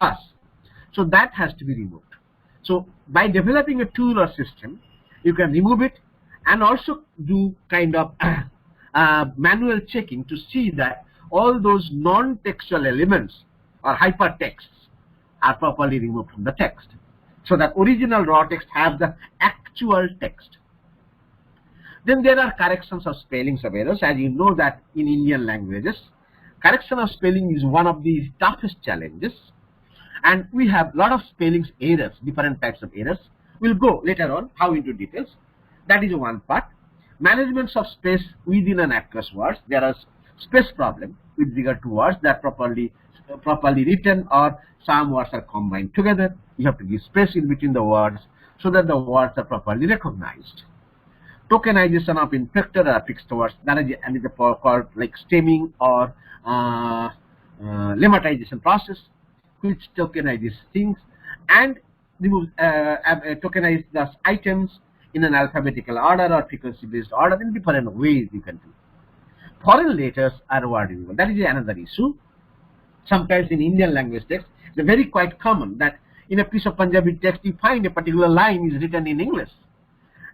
us. So that has to be removed. So by developing a tool or system, you can remove it and also do kind of manual checking to see that all those non-textual elements or hypertexts are properly removed from the text, so that original raw text have the actual text. Then there are corrections of spellings of errors. As you know that in Indian languages, correction of spelling is one of the toughest challenges. And we have a lot of spellings errors, different types of errors. We'll go later on how into details. That is one part. Management of space within and across words. There are space problem with regard to words that properly written or some words are combined together. You have to give space in between the words so that the words are properly recognized. Tokenization of inflected or affixed words, that is called like stemming or lemmatization process, which tokenizes things and removes tokenize the items in an alphabetical order or frequency based order in different ways you can do. Foreign letters are word removal. That is another issue. Sometimes in Indian language text, it's very quite common that in a piece of Punjabi text you find a particular line is written in English.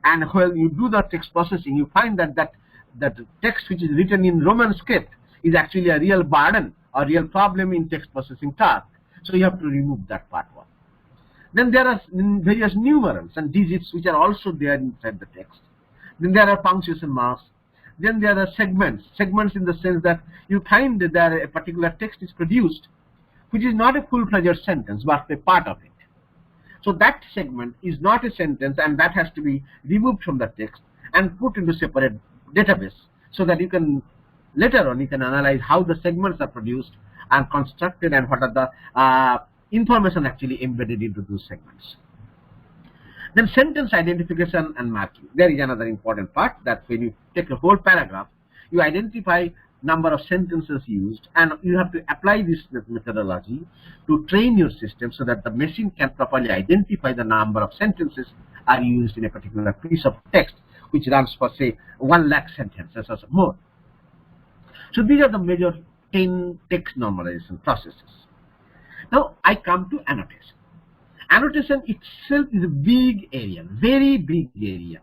And when you do the text processing, you find that the text which is written in Roman script is actually a real burden or real problem in text processing task. So you have to remove that part one. Then there are various numerals and digits which are also there inside the text. Then there are punctuation marks. Then there are segments. Segments in the sense that you find that a particular text is produced which is not a full-fledged sentence but a part of it. So that segment is not a sentence and that has to be removed from the text and put into separate database so that you can later on you can analyze how the segments are produced and constructed and what are the information actually embedded into those segments. Then sentence identification and marking. There is another important part that when you take a whole paragraph, you identify number of sentences used and you have to apply this methodology to train your system so that the machine can properly identify the number of sentences are used in a particular piece of text which runs for say 1 lakh sentences or more. So these are the major 10 text normalization processes. Now I come to annotation. Annotation itself is a big area, very big area.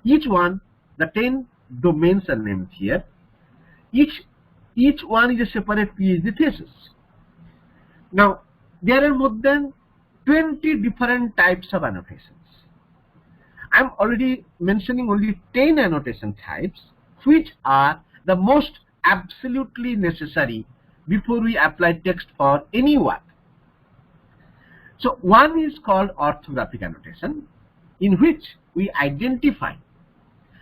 Each one, the 10 domains are named here. Each one is a separate PhD thesis. Now there are more than 20 different types of annotations. I'm already mentioning only 10 annotation types which are the most absolutely necessary before we apply text for any word. So one is called orthographic annotation, in which we identify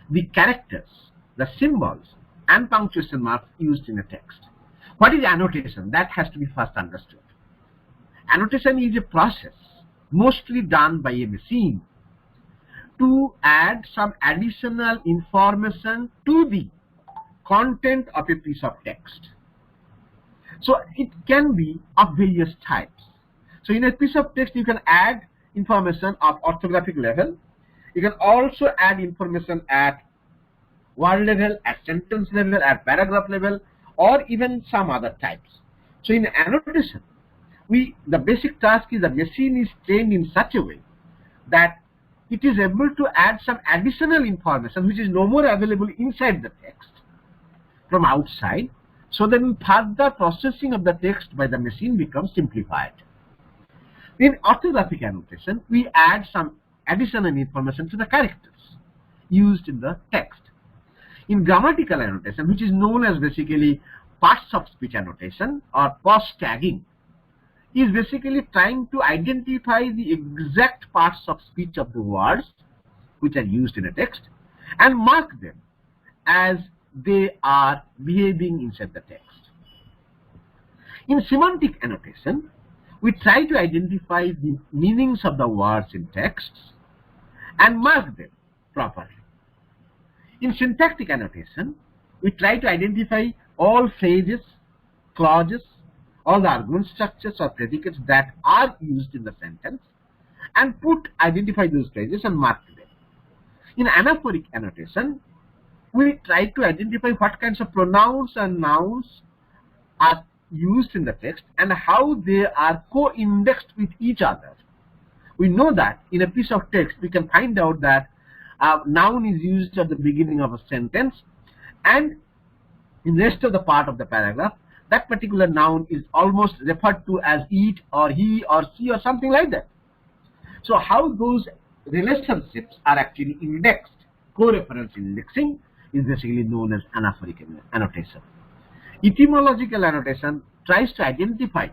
the characters, the symbols, and punctuation marks used in a text. What is annotation? That has to be first understood. Annotation is a process mostly done by a machine to add some additional information to the content of a piece of text. So it can be of various types. So in a piece of text, you can add information of orthographic level. You can also add information at word level, at sentence level, at paragraph level, or even some other types. So in annotation, the basic task is the machine is trained in such a way that it is able to add some additional information which is no more available inside the text from outside, so then further processing of the text by the machine becomes simplified. In orthographic annotation, we add some additional information to the characters used in the text. In grammatical annotation, which is known as basically parts of speech annotation or pause tagging, is basically trying to identify the exact parts of speech of the words which are used in a text and mark them as they are behaving inside the text. In semantic annotation, we try to identify the meanings of the words in texts and mark them properly. In syntactic annotation, we try to identify all phrases, clauses, all the argument structures or predicates that are used in the sentence and identify those phrases and mark them. In anaphoric annotation, we try to identify what kinds of pronouns and nouns are used in the text and how they are co-indexed with each other. We know that in a piece of text we can find out that a noun is used at the beginning of a sentence, and in the rest of the part of the paragraph that particular noun is almost referred to as it or he or she or something like that. So how those relationships are actually indexed, co-reference indexing, is basically known as anaphoric annotation. Etymological annotation tries to identify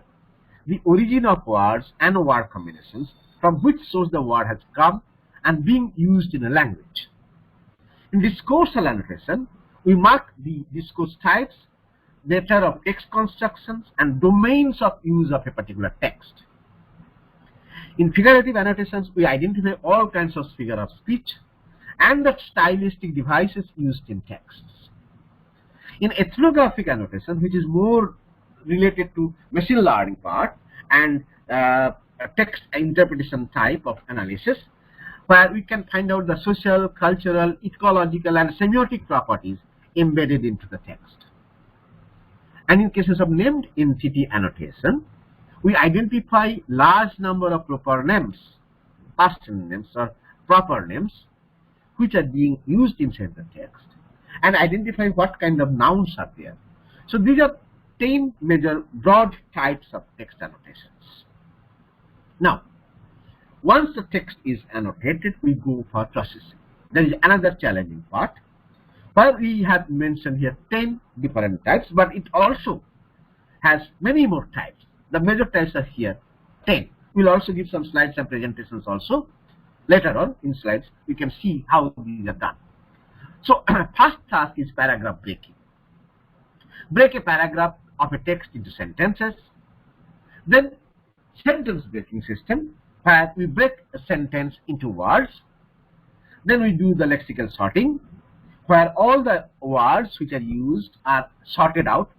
the origin of words and word combinations from which source the word has come and being used in a language. In discoursal annotation, we mark the discourse types, nature of text constructions, and domains of use of a particular text. In figurative annotations, we identify all kinds of figure of speech and the stylistic devices used in texts. In ethnographic annotation, which is more related to machine learning part and text interpretation type of analysis, where we can find out the social, cultural, ecological, and semiotic properties embedded into the text. And in cases of named entity annotation, we identify large number of proper names, person names or proper names, which are being used inside the text, and identify what kind of nouns are there. So these are 10 major broad types of text annotations. Now, once the text is annotated, we go for processing. There is another challenging part, where we have mentioned here 10 different types, but it also has many more types. The major types are here 10. We'll also give some slides and presentations also. Later on in slides, we can see how these are done. So first task is paragraph breaking. Break a paragraph of a text into sentences. Then sentence breaking system, where we break a sentence into words. Then we do the lexical sorting, where all the words which are used are sorted out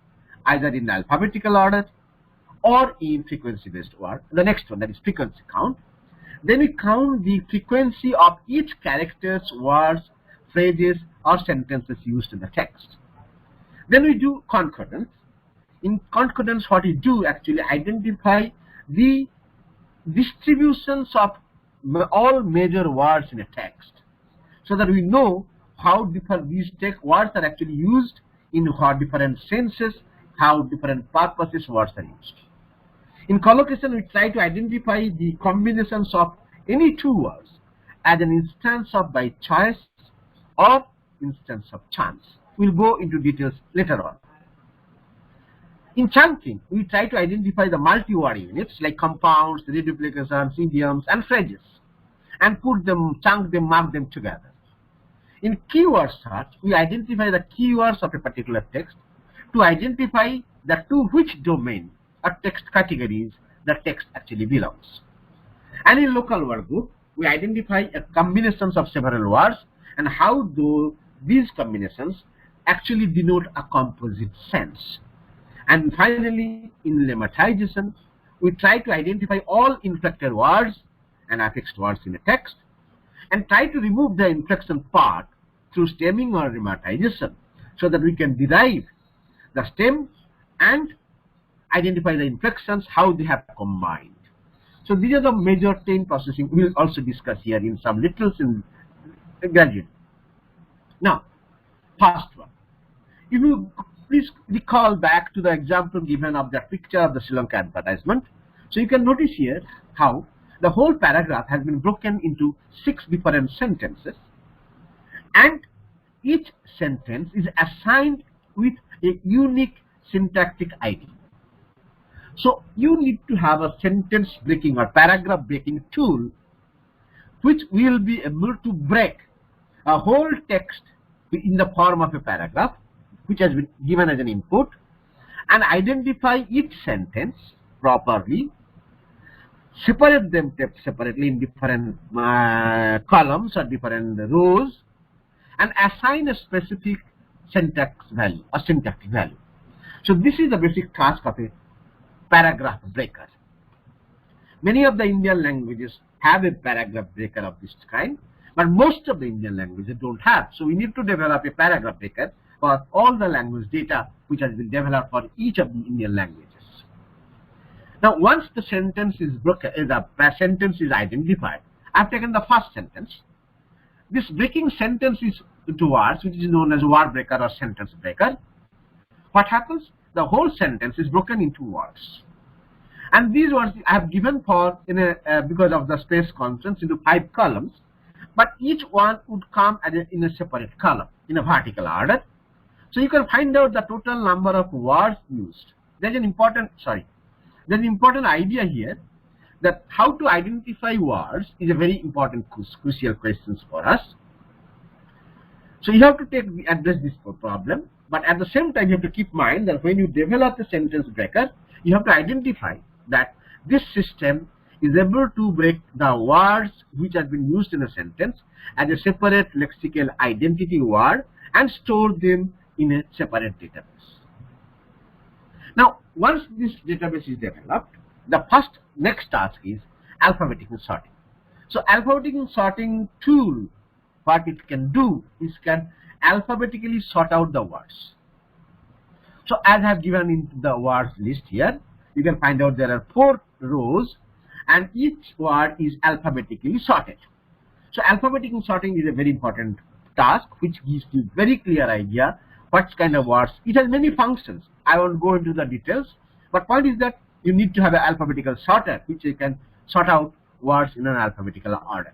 either in alphabetical order or in frequency based order. The next one, that is frequency count. Then we count the frequency of each character's words, phrases, or sentences used in the text. Then we do concordance. In concordance, what we do actually identify the distributions of all major words in a text, so that we know how these words are actually used in what different senses, how different purposes words are used. In collocation, we try to identify the combinations of any two words as an instance of by choice or instance of chunks. We'll go into details later on. In chunking, we try to identify the multi-word units like compounds, reduplications, idioms, and phrases, and put them, chunk them, mark them together. In keyword search, we identify the keywords of a particular text to identify to which domain or text categories the text actually belongs. And in local word group, we identify a combinations of several words and how these combinations actually denote a composite sense. And finally, in lemmatization, we try to identify all inflected words and affixed words in a text and try to remove the inflection part through stemming or lemmatization so that we can derive the stem and identify the inflections, how they have combined. So these are the major 10 processing we will also discuss here in some littles in graduate. Now, first one. If you please recall back to the example given of the picture of the Sri Lanka advertisement. So you can notice here how the whole paragraph has been broken into 6 different sentences, and each sentence is assigned with a unique syntactic ID. So you need to have a sentence breaking or paragraph breaking tool which will be able to break a whole text in the form of a paragraph which has been given as an input and identify each sentence properly, separate them separately in different columns or different rows, and assign a specific syntax value or syntactic value. So this is the basic task of a paragraph breaker. Many of the Indian languages have a paragraph breaker of this kind, but most of the Indian languages don't have. So we need to develop a paragraph breaker for all the language data which has been developed for each of the Indian languages. Now, once the sentence is broken, the sentence is identified, I've taken the first sentence. This breaking sentence is into words, which is known as word breaker or sentence breaker. What happens? The whole sentence is broken into words, and these words I have given for because of the space constraints into 5 columns, but each one would come in a separate column in a vertical order. So you can find out the total number of words used. There's an important idea here that how to identify words is a very important crucial question for us. So you have to address this problem, but at the same time you have to keep in mind that when you develop a sentence breaker, you have to identify that this system is able to break the words which have been used in a sentence as a separate lexical identity word and store them in a separate database. Now, once this database is developed, the next task is alphabetical sorting. So alphabetical sorting tool, what it can do is can alphabetically sort out the words. So as I have given in the words list here, you can find out there are 4 rows and each word is alphabetically sorted. So alphabetical sorting is a very important task which gives you very clear idea what kind of words. It has many functions. I won't go into the details, but point is that you need to have an alphabetical sorter which you can sort out words in an alphabetical order.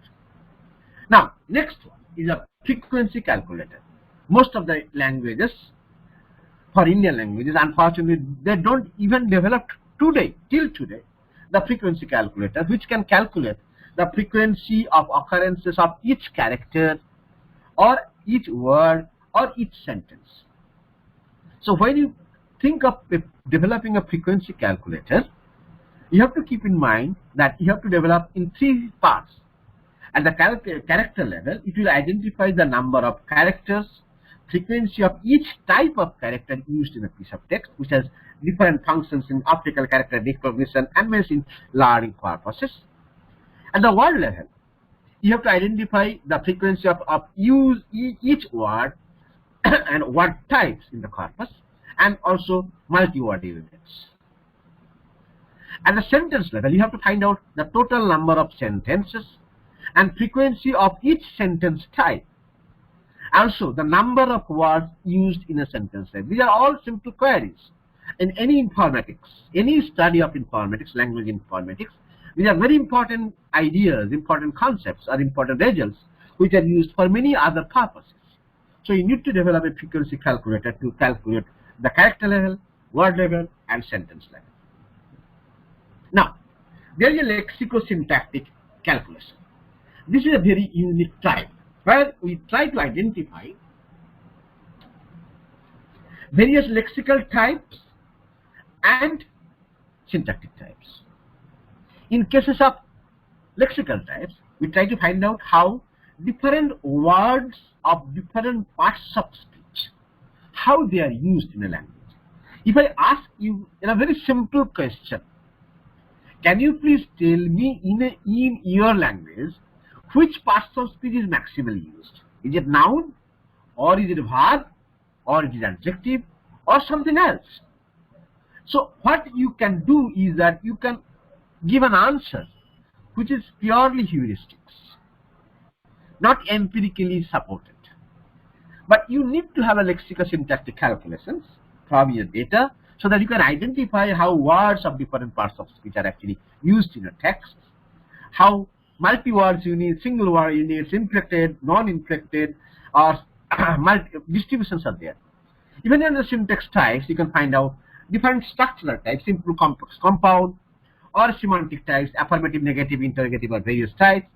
Now, next one is a frequency calculator. Most of the languages, for Indian languages, unfortunately, they don't even develop till today, the frequency calculator, which can calculate the frequency of occurrences of each character or each word or each sentence. So when you think of developing a frequency calculator, you have to keep in mind that you have to develop in 3 parts. At the character level, it will identify the number of characters, frequency of each type of character used in a piece of text, which has different functions in optical character recognition and machine learning purposes. At the word level, you have to identify the frequency of each word and word types in the corpus, and also multi-word units. At the sentence level, you have to find out the total number of sentences and frequency of each sentence type. Also, the number of words used in a sentence. These are all simple queries. In any informatics, any study of informatics, language informatics, these are very important ideas, important concepts, or important results, which are used for many other purposes. So you need to develop a frequency calculator to calculate the character level, word level, and sentence level. Now, there is a lexicosyntactic calculation. This is a very unique type where we try to identify various lexical types and syntactic types. In cases of lexical types, we try to find out how different words of different parts of speech, how they are used in a language. If I ask you in a very simple question, can you please tell me in your language which parts of speech is maximally used? Is it noun, or is it verb, or is it adjective, or something else? So what you can do is that you can give an answer which is purely heuristics, not empirically supported. But you need to have a lexicosyntactic calculations from your data so that you can identify how words of different parts of speech are actually used in a text, how multi-words units, single word units, inflected, non-inflected, or distributions are there. Even in the syntax types, you can find out different structural types, simple, complex, compound, or semantic types, affirmative, negative, interrogative, or various types,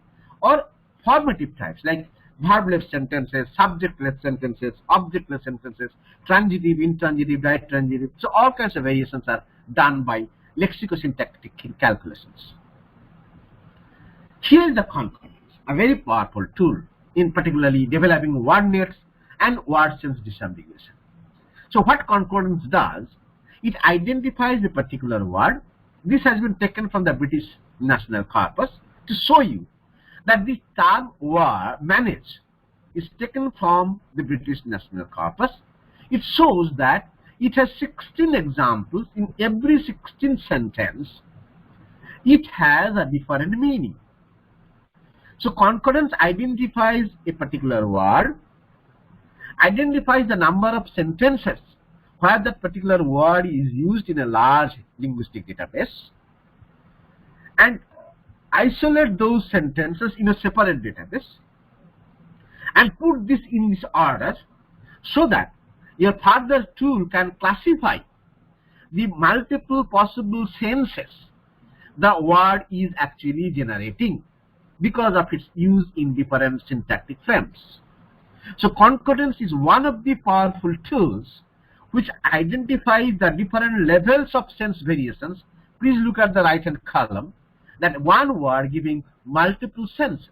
or formative types like verbless sentences, subjectless sentences, objectless sentences, transitive, intransitive, direct transitive. So all kinds of variations are done by lexicosyntactic calculations. Here is the concordance, a very powerful tool in particularly developing word nets and word sense disambiguation. So what concordance does, it identifies a particular word. This has been taken from the British National Corpus to show you that the term word manage is taken from the British National Corpus. It shows that it has 16 examples. In every 16th sentence, it has a different meaning. So concordance identifies a particular word, identifies the number of sentences where that particular word is used in a large linguistic database, and isolate those sentences in a separate database and put this in this order so that your further tool can classify the multiple possible senses the word is actually generating because of its use in different syntactic frames. So concordance is one of the powerful tools which identifies the different levels of sense variations. Please look at the right hand column, that one word giving multiple senses.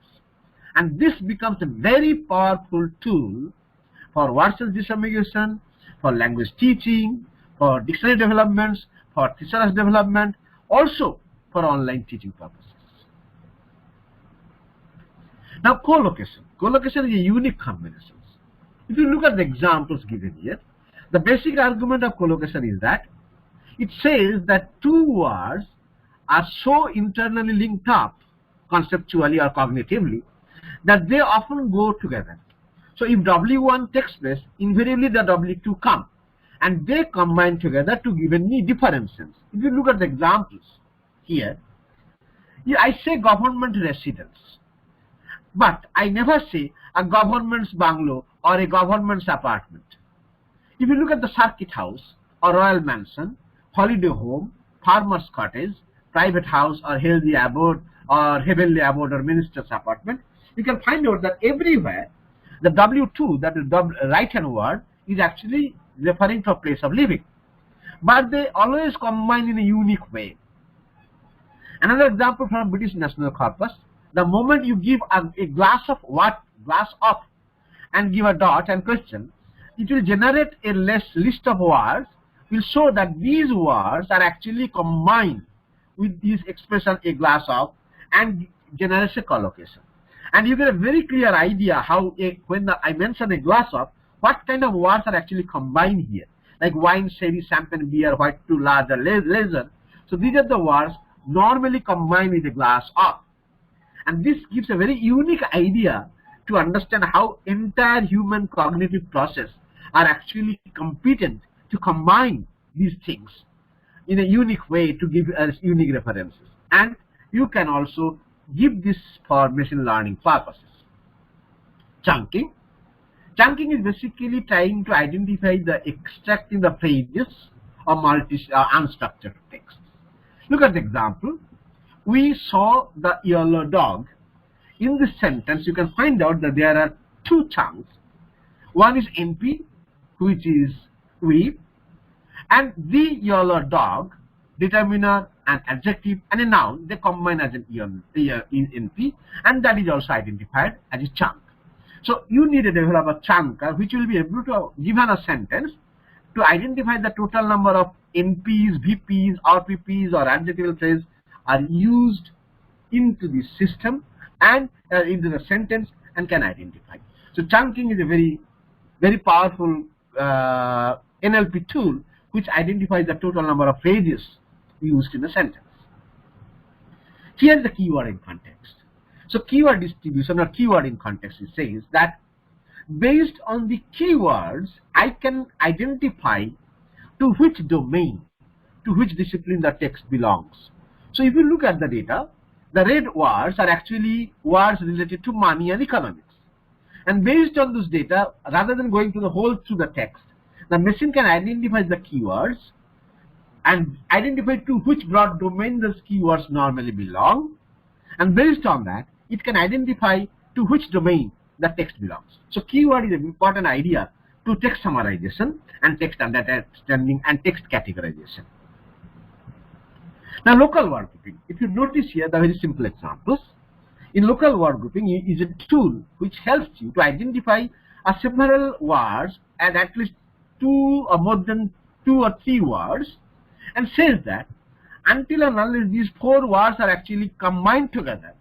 And this becomes a very powerful tool for word sense disambiguation, for language teaching, for dictionary developments, for thesaurus development, also for online teaching purposes. Now collocation. Collocation is a unique combination. If you look at the examples given here, the basic argument of collocation is that it says that two words are so internally linked up conceptually or cognitively that they often go together. So if W1 takes place, invariably the W2 come and they combine together to give me different sense. If you look at the examples here, I say government residence, but I never say a government's bungalow or a government's apartment. If you look at the circuit house or royal mansion, holiday home, farmer's cottage, private house or healthy abode or heavenly abode or minister's apartment, you can find out that everywhere the W2, that is the right hand word, is actually referring to a place of living. But they always combine in a unique way. Another example from British National Corpus, the moment you give a glass of what, glass of, and give a dot and question, it will generate a list of words, will show that these words are actually combined with this expression a glass of and generates a collocation. And you get a very clear idea how when I mention a glass of, what kind of words are actually combined here, like wine, sherry, champagne, beer, white, too large, or leisure. So these are the words normally combined with a glass of. And this gives a very unique idea to understand how entire human cognitive process are actually competent to combine these things in a unique way to give us unique references. And you can also give this for machine learning purposes. Chunking. Chunking is basically trying to identify the extracting the phrases or unstructured text. Look at the example. We saw the yellow dog. In this sentence, you can find out that there are two chunks. One is NP, which is we, and the yellow dog, determiner, an adjective, and a noun, they combine as an NP, and that is also identified as a chunk. So you need to develop a chunk which will be able to, given a sentence, to identify the total number of NPs, VPs, RPPs, or adjectival phrases are used into the system and into the sentence and can identify. So chunking is a very powerful NLP tool which identifies the total number of phrases used in a sentence. Here's the keyword in context. So keyword distribution or keyword in context, it says that based on the keywords, I can identify to which domain, to which discipline the text belongs. So if you look at the data, the red words are actually words related to money and economics. And based on this data, rather than going to the whole through the text, the machine can identify the keywords and identify to which broad domain those keywords normally belong. And based on that, it can identify to which domain the text belongs. So keyword is an important idea to text summarization and text understanding and text categorization. Now local word grouping. If you notice here the very simple examples, in local word grouping is a tool which helps you to identify several words and at least two or more than 2 or 3 words, and says that until and unless these 4 words are actually combined together,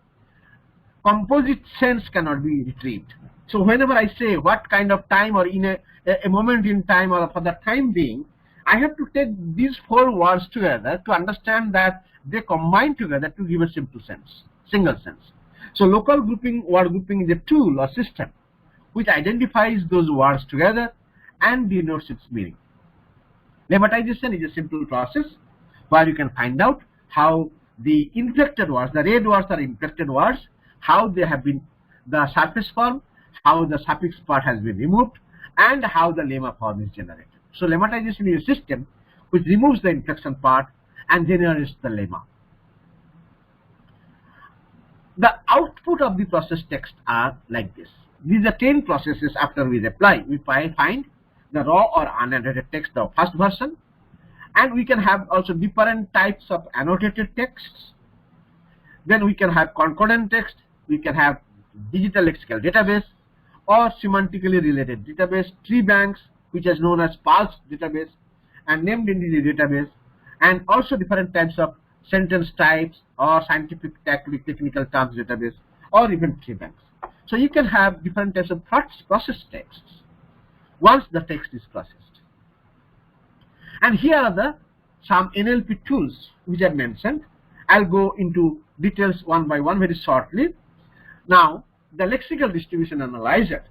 composite sense cannot be retrieved. So whenever I say what kind of time or in a moment in time or for the time being, I have to take these 4 words together to understand that they combine together to give a simple sense, single sense. So local grouping, word grouping is a tool or system which identifies those words together and denotes its meaning. Lemmatization is a simple process where you can find out how the inflected words, the red words are inflected words, how they have been the surface form, how the suffix part has been removed, and how the lemma form is generated. So lemmatization is a system which removes the inflection part and generates the lemma. The output of the process text are like this. These are 10 processes after we reply. We find the raw or unannotated text, the first version, and we can have also different types of annotated texts. Then we can have concordant text, we can have digital lexical database or semantically related database, tree banks, which is known as sparse database, and named entity database, and also different types of sentence types or scientific technical terms database, or even tree banks. So you can have different types of processed texts once the text is processed. And here are some NLP tools which I mentioned. I'll go into details one by one very shortly. Now, the lexical distribution analyzer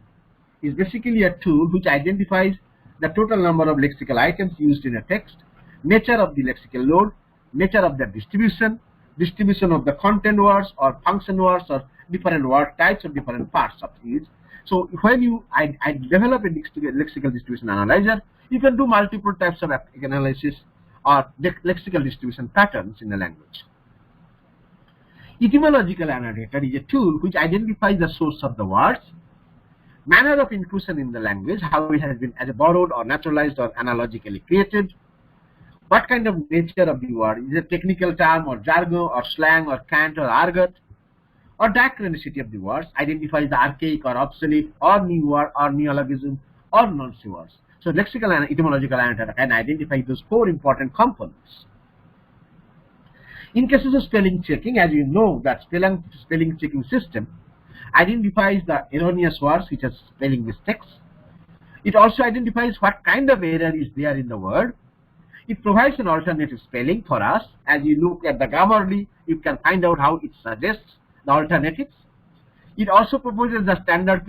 is basically a tool which identifies the total number of lexical items used in a text, nature of the lexical load, nature of the distribution, distribution of the content words or function words or different word types or different parts of these. So when I develop a lexical distribution analyzer, you can do multiple types of analysis or lexical distribution patterns in the language. Etymological annotator is a tool which identifies the source of the words, manner of inclusion in the language, how it has been as a borrowed or naturalized or analogically created, what kind of nature of the word, is it a technical term or jargon or slang or cant or argot, or diachronicity of the words, identifies the archaic or obsolete or new word or neologism or nonsense words. So lexical and etymological annotator can identify those 4 important components. In cases of spelling checking, as you know that spelling checking system identifies the erroneous words which are spelling mistakes. It also identifies what kind of error is there in the word. It provides an alternative spelling for us. As you look at the Grammarly, you can find out how it suggests the alternatives. It also proposes the standard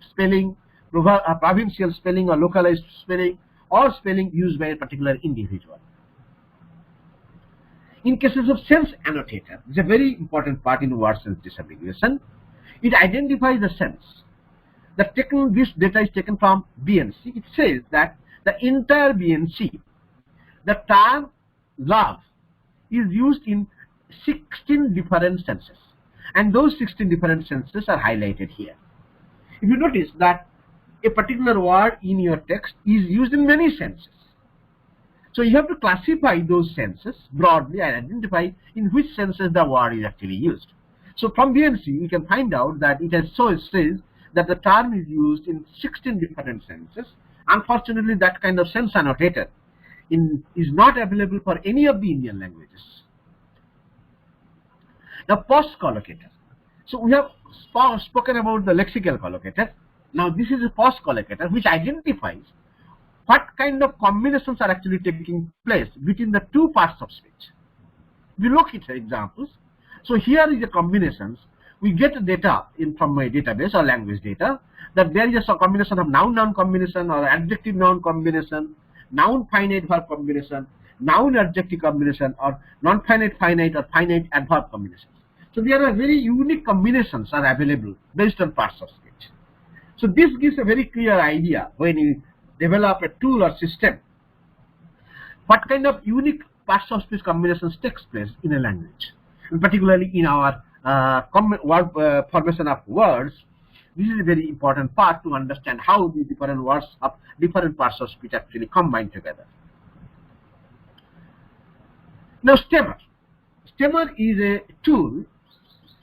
spelling, provincial spelling or localized spelling, or spelling used by a particular individual. In cases of sense annotator, it's a very important part in word sense disaggregation. It identifies the sense this data is taken from BNC. It says that the entire BNC, the term love is used in 16 different senses, and those 16 different senses are highlighted here. If you notice that a particular word in your text is used in many senses, so you have to classify those senses broadly and identify in which senses the word is actually used. So from BNC you can find out that it says that the term is used in 16 different senses. Unfortunately, that kind of sense annotator is not available for any of the Indian languages. Now, post collocator. So we have spoken about the lexical collocator. Now this is a post collocator which identifies what kind of combinations are actually taking place between the two parts of speech. We look at examples. So here is the combinations. We get data from my database or language data that there is a combination of noun-noun combination or adjective-noun combination, noun-finite verb combination, noun-adjective combination, or non-finite finite or finite adverb combinations. So there are very unique combinations are available based on parts of speech. So this gives a very clear idea when you develop a tool or system, what kind of unique parts of speech combinations takes place in a language, and particularly in our formation of words. This is a very important part to understand how the different words of different parts of speech actually combine together. Now, Stemmer. Stemmer is a tool.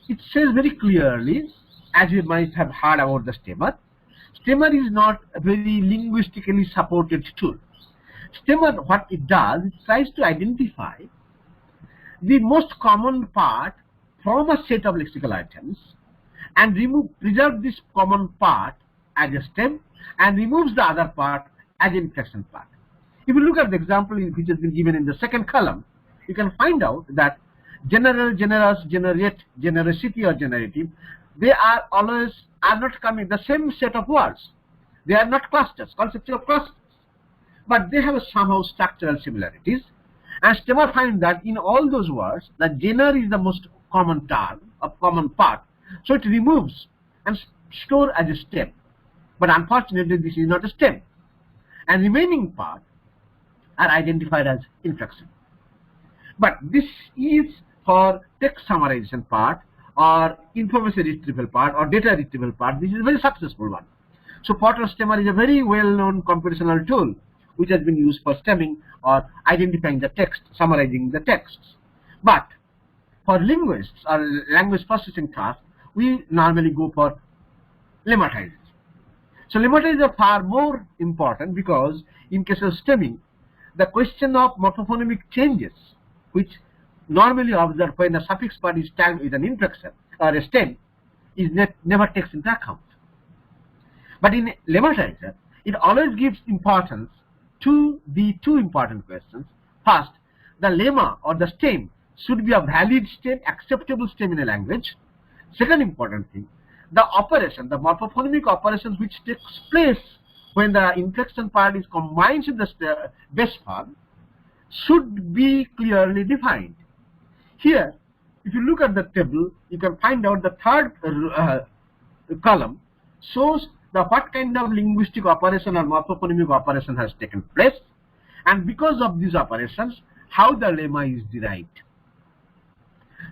It says very clearly, as you might have heard about the Stemmer, Stemmer is not a very linguistically supported tool. Stemmer, what it does, it tries to identify the most common part from a set of lexical items and preserve this common part as a stem and removes the other part as an inflection part. If you look at the example which has been given in the second column, you can find out that general, generous, generate, generosity or generative, they are not coming the same set of words. They are not clusters, conceptual clusters, but they have somehow structural similarities. And Stemmer finds that in all those words, the gener is the most common term, a common part, so it removes and stores as a stem. But unfortunately, this is not a stem, and remaining part are identified as inflection. But this is for text summarization part, or information retrieval part, or data retrieval part. This is a very successful one. So Potter Stemmer is a very well-known computational tool which has been used for stemming or identifying the text, summarizing the texts. But for linguists or language processing tasks, we normally go for lemmatizers. So lemmatizers are far more important because in case of stemming, the question of morphophonemic changes, which normally observed when the suffix part is tagged with an inflection or a stem, is never takes into account. But in lemmatizer, it always gives importance to the two important questions. First, the lemma or the stem should be a valid stem, acceptable stem in a language. Second important thing, the operation, the morphophonemic operations which takes place when the inflection part is combined with the base form should be clearly defined. Here, if you look at the table, you can find out the third column shows what kind of linguistic operation or morphophonemic operation has taken place, and because of these operations, how the lemma is derived.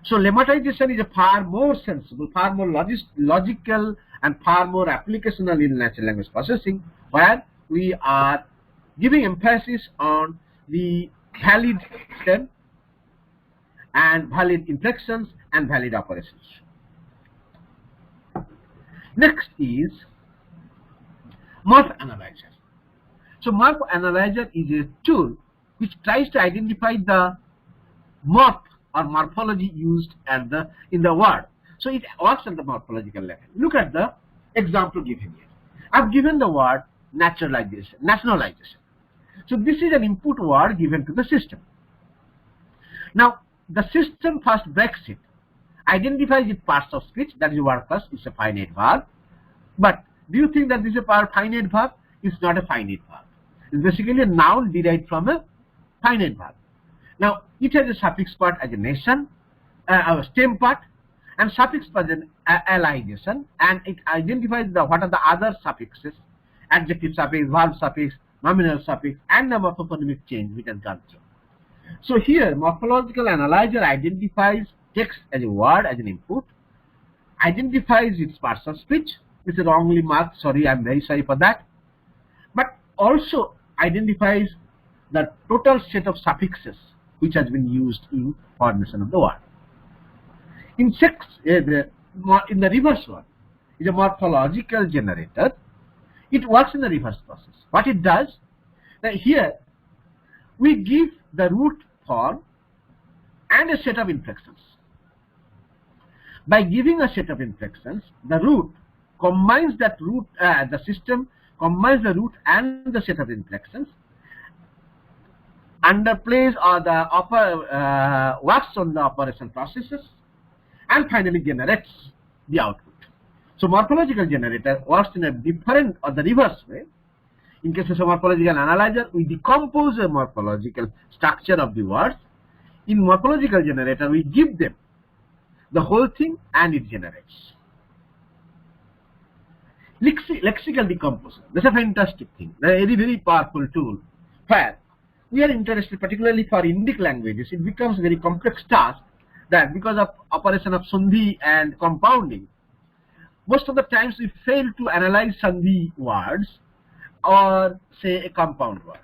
So lemmatization is a far more sensible, far more logical, and far more applicational in natural language processing, where we are giving emphasis on the valid stem and valid inflections and valid operations. Next is morph analyzer. So morph analyzer is a tool which tries to identify the morph or morphology used in the word. So it works at the morphological level. Look at the example given here. I've given the word nationalization. So this is an input word given to the system. Now the system first breaks it, identifies its parts of speech, that is word first, it's a finite verb. But do you think that this is a finite verb? It's not a finite verb. It's basically a noun derived from a finite verb. Now it has a suffix part as a nation, a stem part, and suffix present alienation, and it identifies what are the other suffixes, adjective suffix, verb suffix, nominal suffix, and the morphophonomic change we can gone through. So here, morphological analyzer identifies text as a word as an input, identifies its parts of speech, which is wrongly marked. Sorry, I'm very sorry for that. But also identifies the total set of suffixes which has been used in formation of the word. In the reverse one is a morphological generator. It works in the reverse process. What it does, that here we give the root form and a set of inflections. By giving a set of inflections, the root combines that root, the system combines the root and the set of inflections, underplays or the works on the operation processes, and finally generates the output. So morphological generator works in a different or the reverse way. In cases of morphological analyzer, we decompose a morphological structure of the words. In morphological generator, we give them the whole thing and it generates. Lexical decomposer. That's a fantastic thing. A very, very powerful tool where we are interested, particularly for Indic languages. It becomes a very complex task that because of operation of sandhi and compounding, most of the times we fail to analyze sandhi words or say a compound word.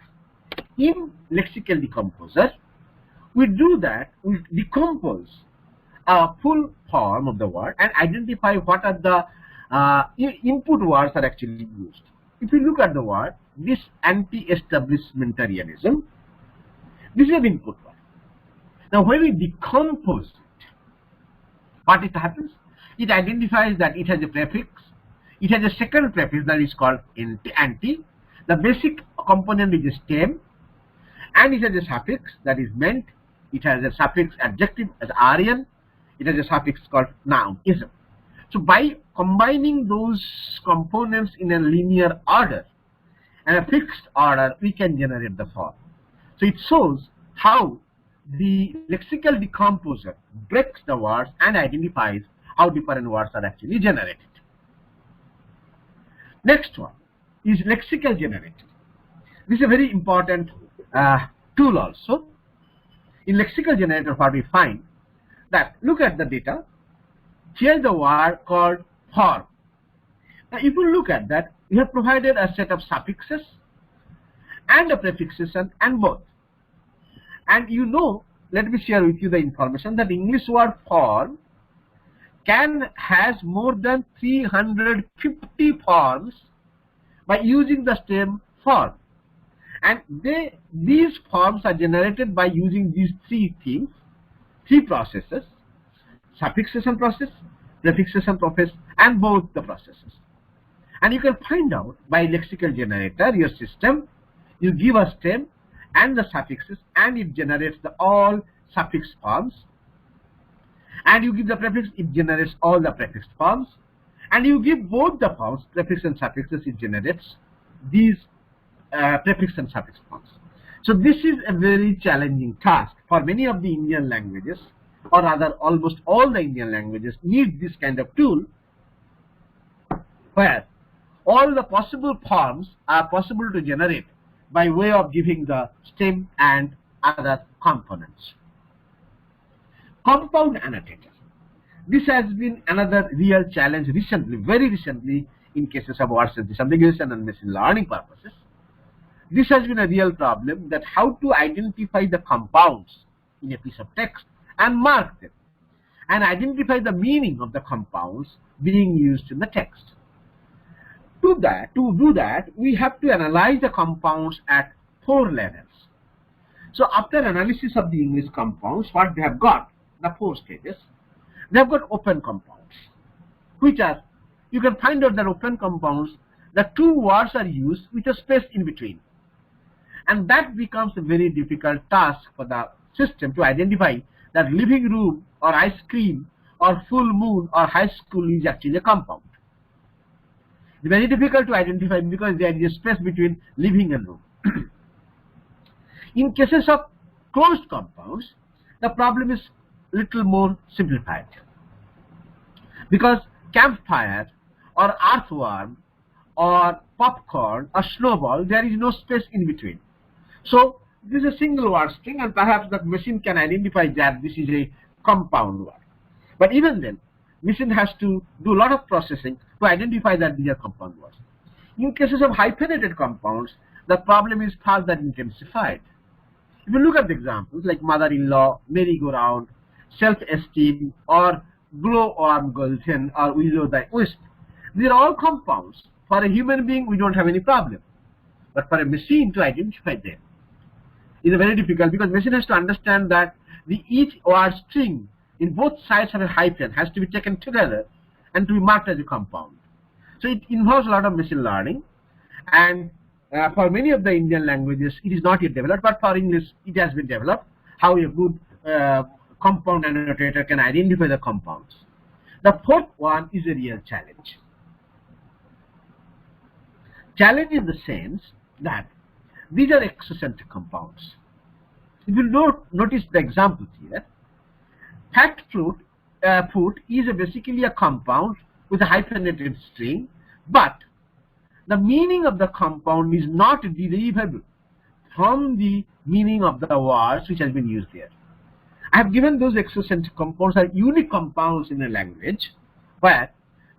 In lexical decomposer, we do that, we decompose a full form of the word and identify what are the input words are actually used. If you look at the word, this anti-establishmentarianism, this is an input word. Now when we decompose it, what it happens? It identifies that it has a prefix, it has a second prefix that is called anti, the basic component is a stem, and it has a suffix that is meant, it has a suffix adjective as aryan, it has a suffix called noun, ism. So by combining those components in a linear order and a fixed order, we can generate the form. So it shows how the lexical decomposer breaks the words and identifies how different words are actually generated. Next one is lexical generator. This is a very important tool also. In lexical generator, what we find that, look at the data, here is the word called form. Now if you look at that, we have provided a set of suffixes and a prefixes and both. And you know, let me share with you the information that English word form has more than 350 forms by using the stem form. And these forms are generated by using these three things, three processes: suffixation process, prefixation process, and both the processes. And you can find out by lexical generator, your system, you give a stem and the suffixes and it generates all suffix forms, and you give the prefix, it generates all the prefix forms, and you give both the forms, prefix and suffixes, it generates these prefix and suffix forms. So this is a very challenging task for many of the Indian languages, or rather almost all the Indian languages need this kind of tool where all the possible forms are possible to generate by way of giving the stem and other components. Compound annotator. This has been another real challenge recently, very recently, in cases of words as disambiguation and machine learning purposes. This has been a real problem, that how to identify the compounds in a piece of text and mark them, and identify the meaning of the compounds being used in the text. To do that, we have to analyze the compounds at 4 levels. So after analysis of the English compounds, what they have got, the 4 stages, they have got open compounds, which are, you can find out that open compounds, the 2 words are used with a space in between. And that becomes a very difficult task for the system to identify that living room or ice cream or full moon or high school is actually a compound. It's very difficult to identify because there is a space between living and room. In cases of closed compounds, the problem is little more simplified. Because campfire or earthworm or popcorn or snowball, there is no space in between. So this is a single word string, and perhaps the machine can identify that this is a compound word. But even then, machine has to do a lot of processing to identify that these are compound words. In cases of hyphenated compounds, the problem is further intensified. If you look at the examples like mother-in-law, merry-go-round, self-esteem, or glowworm golden, or willow thy wisp, these are all compounds. For a human being, we don't have any problem. But for a machine to identify them is very difficult, because machine has to understand that each word string in both sides of a hyphen has to be taken together and to be marked as a compound. So it involves a lot of machine learning, and for many of the Indian languages it is not yet developed, but for English it has been developed, how a good compound annotator can identify the compounds. The fourth one is a real challenge. Challenge in the sense that these are exocentric compounds. If you notice the examples here, fat food is basically a compound with a hyphenated string, but the meaning of the compound is not derivable from the meaning of the words which has been used there. I have given those exocentric compounds are unique compounds in a language, where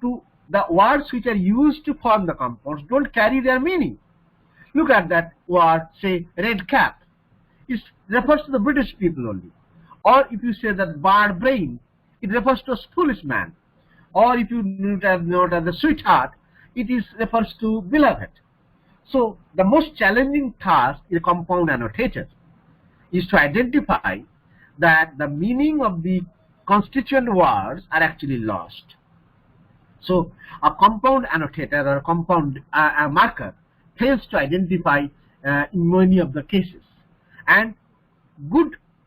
the words which are used to form the compounds don't carry their meaning. Look at that word, say red cap. It refers to the British people only. Or if you say that bird brain, it refers to a foolish man. Or if you note as the sweetheart, it refers to beloved. So the most challenging task in a compound annotator is to identify that the meaning of the constituent words are actually lost. So a compound annotator or a compound marker fails to identify in many of the cases. And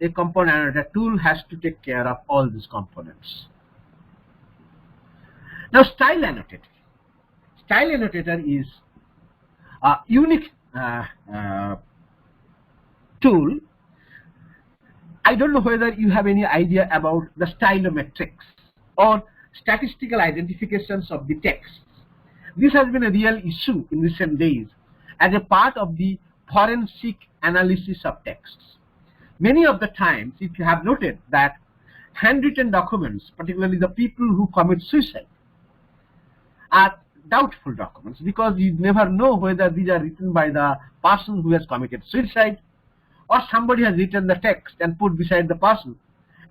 a compound annotator tool has to take care of all these components. Now style annotator. Style annotator is a unique tool. I don't know whether you have any idea about the stylometrics or statistical identifications of the text. This has been a real issue in recent days as a part of the forensic analysis of texts. Many of the times, if you have noted that handwritten documents, particularly the people who commit suicide, are doubtful documents, because you never know whether these are written by the person who has committed suicide, or somebody has written the text and put beside the person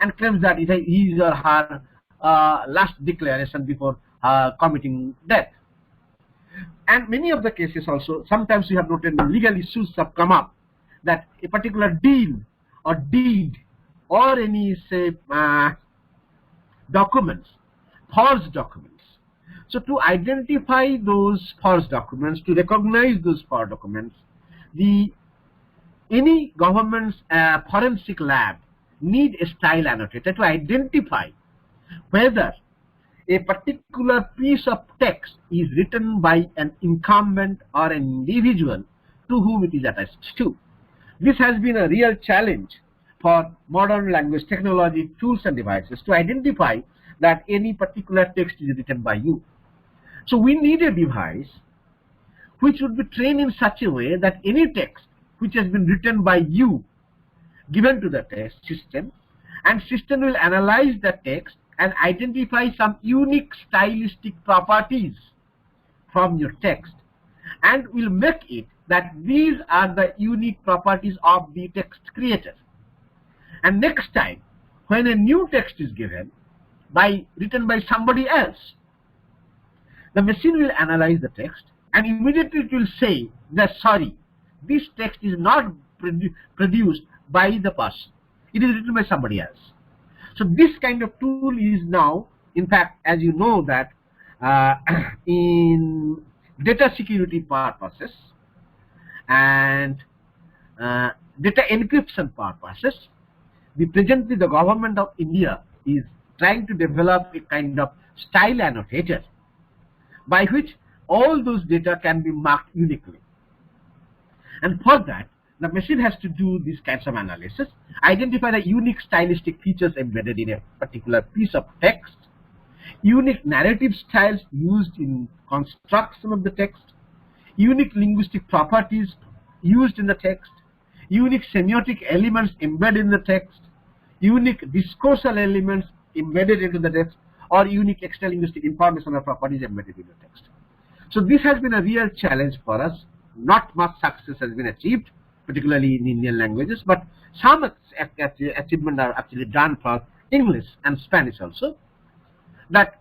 and claims that it is his or her last declaration before committing death. And many of the cases also, sometimes we have noted legal issues have come up that a particular deal or deed or any, say, documents, false documents. So to identify those false documents, to recognize those false documents, any government's forensic lab need a style annotator to identify whether a particular piece of text is written by an incumbent or an individual to whom it is attached to. This has been a real challenge for modern language technology tools and devices to identify that any particular text is written by you. So we need a device which would be trained in such a way that any text which has been written by you given to the text system, and system will analyze the text and identify some unique stylistic properties from your text, and will make it that these are the unique properties of the text creator. And next time when a new text is given written by somebody else, the machine will analyze the text and immediately it will say that sorry, this text is not produced by the person, it is written by somebody else. So this kind of tool is now, in fact, as you know, that in data security purposes and data encryption purposes, presently the government of India is trying to develop a kind of style annotator by which all those data can be marked uniquely. And for that, the machine has to do these kinds of analysis, identify the unique stylistic features embedded in a particular piece of text, unique narrative styles used in construction of the text, unique linguistic properties used in the text, unique semiotic elements embedded in the text, unique discursive elements embedded into the text, or unique extralinguistic information or properties embedded in the text. So this has been a real challenge for us. Not much success has been achieved, particularly in Indian languages, but some achievements are actually done for English and Spanish also, that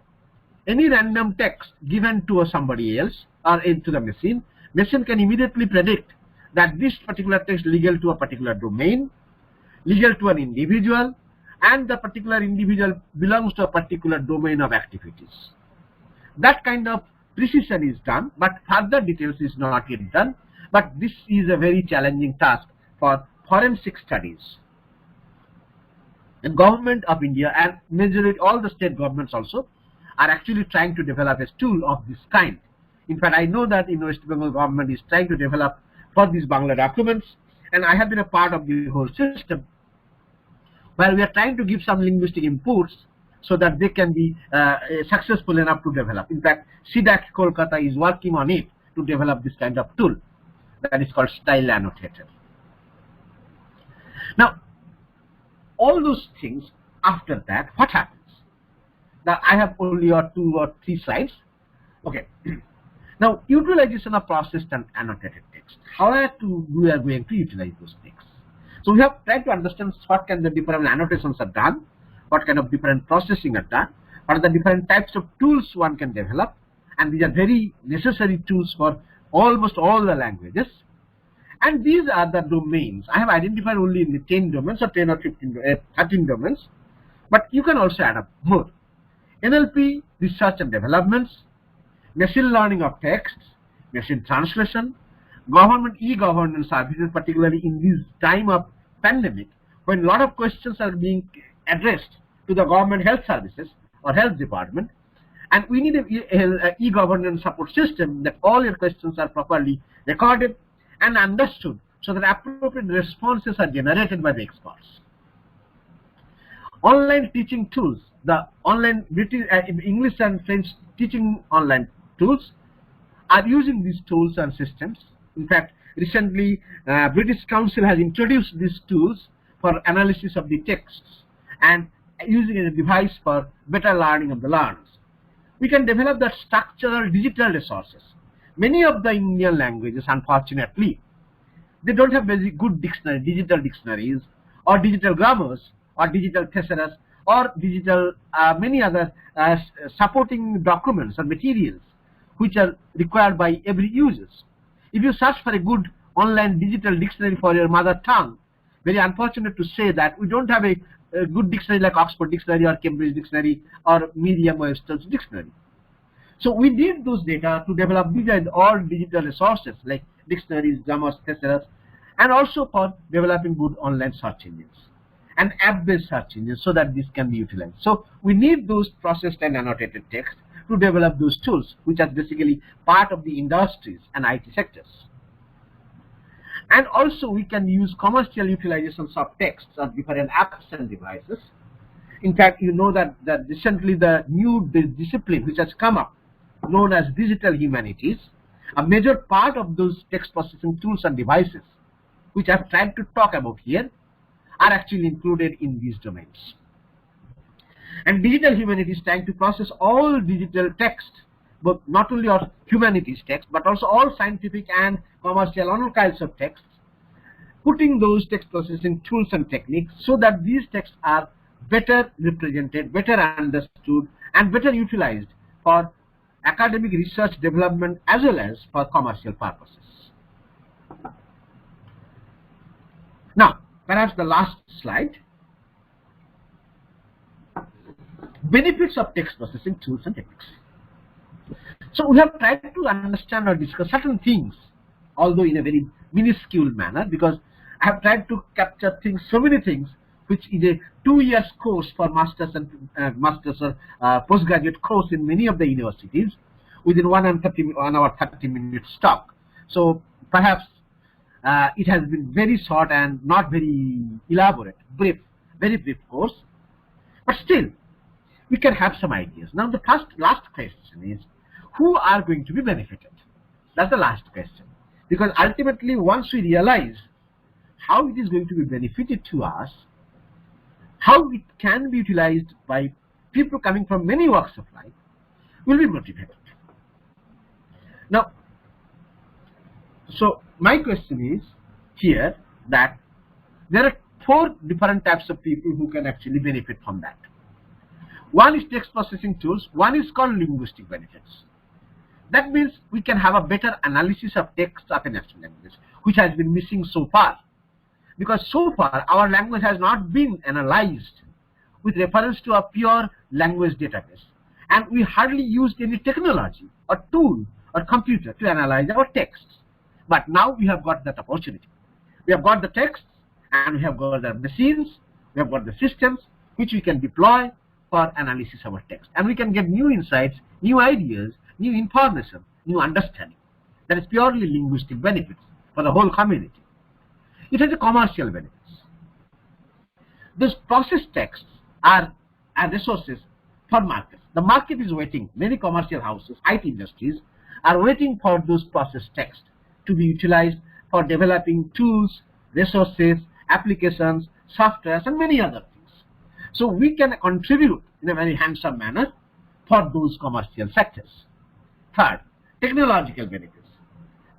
any random text given to somebody else or into the machine can immediately predict that this particular text is legal to a particular domain, legal to an individual, and the particular individual belongs to a particular domain of activities. That kind of precision is done, but further details is not yet done. But this is a very challenging task for forensic studies. The government of India and majority all the state governments also are actually trying to develop a tool of this kind. In fact, I know that in West Bengal government is trying to develop for these Bangla documents, and I have been a part of the whole system where we are trying to give some linguistic inputs so that they can be successful enough to develop. In fact, CDAC Kolkata is working on it to develop this kind of tool that is called Style Annotator. Now, all those things, after that, what happens? Now, I have only 2 or 3 slides. Okay. Now, utilization of processed and annotated text. How we are going to utilize those texts? So we have tried to understand what kind of different annotations are done, what kind of different processing are done, what are the different types of tools one can develop, and these are very necessary tools for almost all the languages. And these are the domains. I have identified only in the 10 domains or 10 or 15, 13 domains, but you can also add up more. NLP, research and developments, machine learning of texts, machine translation, government e-governance services, particularly in this time of pandemic, when a lot of questions are being addressed to the government health services or health department, and we need a e-governance support system that all your questions are properly recorded and understood so that appropriate responses are generated by the experts. Online teaching tools, the online English and French teaching online tools are using these tools and systems. In fact, recently British Council has introduced these tools for analysis of the texts and using as a device for better learning of the learners. We can develop the structural digital resources. Many of the Indian languages, unfortunately, they don't have very good digital dictionaries, or digital grammars, or digital thesaurus, or digital many other supporting documents or materials which are required by every user. If you search for a good online digital dictionary for your mother tongue, very unfortunate to say that we don't have a good dictionary like Oxford Dictionary or Cambridge Dictionary or Merriam-Webster's Dictionary. So we need those data to develop these are all digital resources like dictionaries, grammars, thesaurus, and also for developing good online search engines and app-based search engines so that this can be utilized. So we need those processed and annotated text to develop those tools, which are basically part of the industries and IT sectors. And also we can use commercial utilizations of texts of different apps and devices. In fact, you know that recently the new discipline which has come up, known as digital humanities, a major part of those text processing tools and devices, which I've tried to talk about here, are actually included in these domains. And digital humanities trying to process all digital text, but not only of humanities text, but also all scientific and commercial all kinds of texts, putting those text processing tools and techniques so that these texts are better represented, better understood, and better utilized for academic research development as well as for commercial purposes. Now, perhaps the last slide. Benefits of text processing tools and techniques. So we have tried to understand or discuss certain things, although in a very minuscule manner, because I have tried to capture things, so many things, which is a 2-year course for masters and masters or postgraduate course in many of the universities within 1 hour 30 minutes talk. So perhaps it has been very short and not very elaborate, brief, very brief course, but still we can have some ideas. Now the last question is, who are going to be benefited? That's the last question. Because ultimately, once we realize how it is going to be benefited to us, how it can be utilized by people coming from many walks of life, will be motivated. Now, so my question is here that there are 4 different types of people who can actually benefit from that. One is text processing tools, one is called linguistic benefits. That means we can have a better analysis of text of a natural language, which has been missing so far. Because so far, our language has not been analyzed with reference to a pure language database. And we hardly used any technology or tool or computer to analyze our texts. But now we have got that opportunity. We have got the texts, and we have got the machines, we have got the systems which we can deploy for analysis of our text. And we can get new insights, new ideas, new information, new understanding. That is purely linguistic benefits for the whole community. It has a commercial benefits. These processed texts are resources for markets. The market is waiting. Many commercial houses, IT industries, are waiting for those processed texts to be utilized for developing tools, resources, applications, softwares, and many other things. So we can contribute in a very handsome manner for those commercial sectors. Third, technological benefits.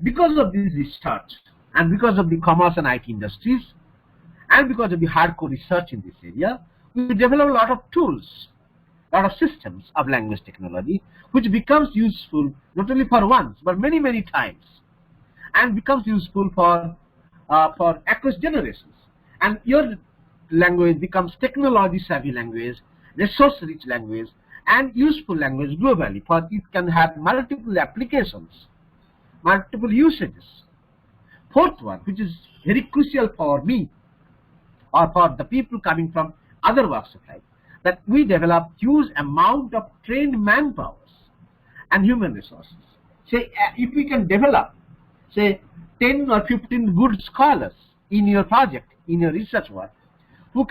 Because of this research, and because of the commerce and IT industries, and because of the hardcore research in this area, we develop a lot of tools, a lot of systems of language technology, which becomes useful not only for once, but many, many times, and becomes useful for across generations. And your language becomes technology-savvy language, resource-rich language, and useful language globally, for it can have multiple applications, multiple usages. Fourth one, which is very crucial for me, or for the people coming from other walks of life, that we develop huge amount of trained manpowers and human resources. Say, if we can develop, say, 10 or 15 good scholars in your project, in your research work, who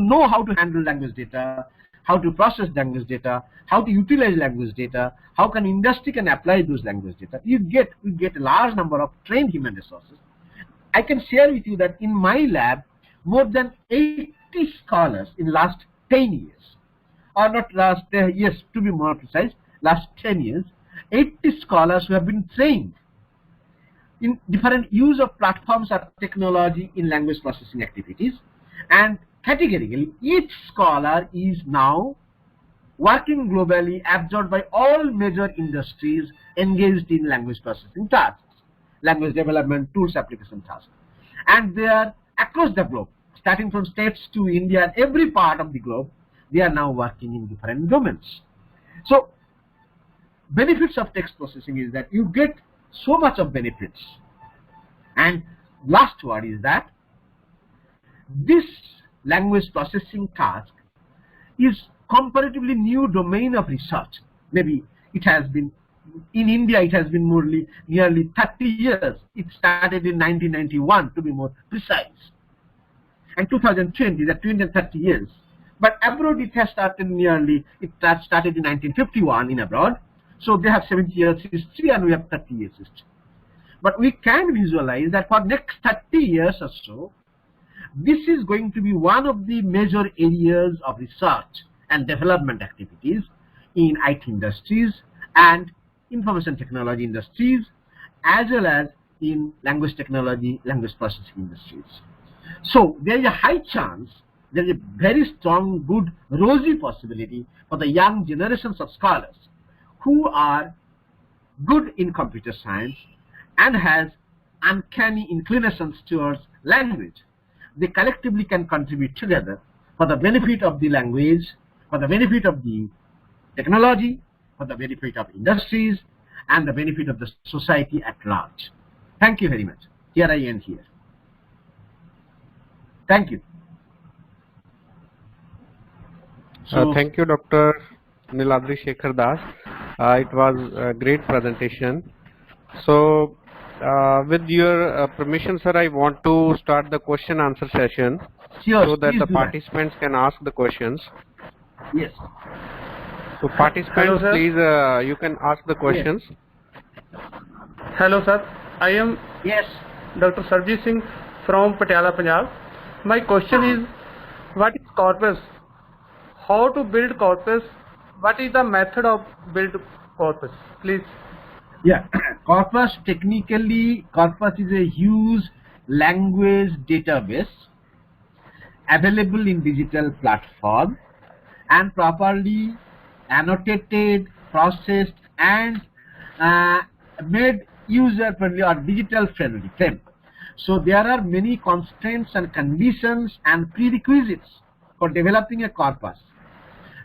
know how to handle language data, how to process language data, how to utilize language data, how can industry can apply those language data, we get a large number of trained human resources. I can share with you that in my lab, more than 80 scholars in last 10 years, or not last years to be more precise, last 10 years, 80 scholars who have been trained in different use of platforms or technology in language processing activities. And categorically, each scholar is now working globally, absorbed by all major industries engaged in language processing tasks, language development, tools, application tasks. And they are across the globe, starting from states to India, every part of the globe, they are now working in different domains. So, benefits of text processing is that you get so much of benefits. And last word is that this language processing task is comparatively new domain of research. Maybe it has been, in India it has been nearly 30 years. It started in 1991 to be more precise. And 2020, that 20 and 30 years. But abroad it has started it started in 1951 in abroad. So they have 70 years history and we have 30 years history. But we can visualize that for next 30 years or so, this is going to be one of the major areas of research and development activities in IT industries and information technology industries, as well as in language technology, language processing industries. So there is a high chance, there is a very strong, good, rosy possibility for the young generations of scholars who are good in computer science and has uncanny inclinations towards language. They collectively can contribute together for the benefit of the language, for the benefit of the technology, for the benefit of industries, and the benefit of the society at large. Thank you very much. Here I end here. Thank you. So, Thank you, Dr. Niladri Sekhar Das. It was a great presentation. So, with your permission, sir, I want to start the question answer session sure, so that the do participants can ask the questions. Yes. So participants, please you can ask the questions. Hello sir, I am Yes. Dr. Sarjeet Singh from Patiala, Punjab. My question is, what is corpus? How to build corpus? What is the method of build corpus? Please. Yeah. Corpus, technically, corpus is a huge language database available in digital platform and properly annotated, processed, and made user friendly or digital friendly. So there are many constraints and conditions and prerequisites for developing a corpus.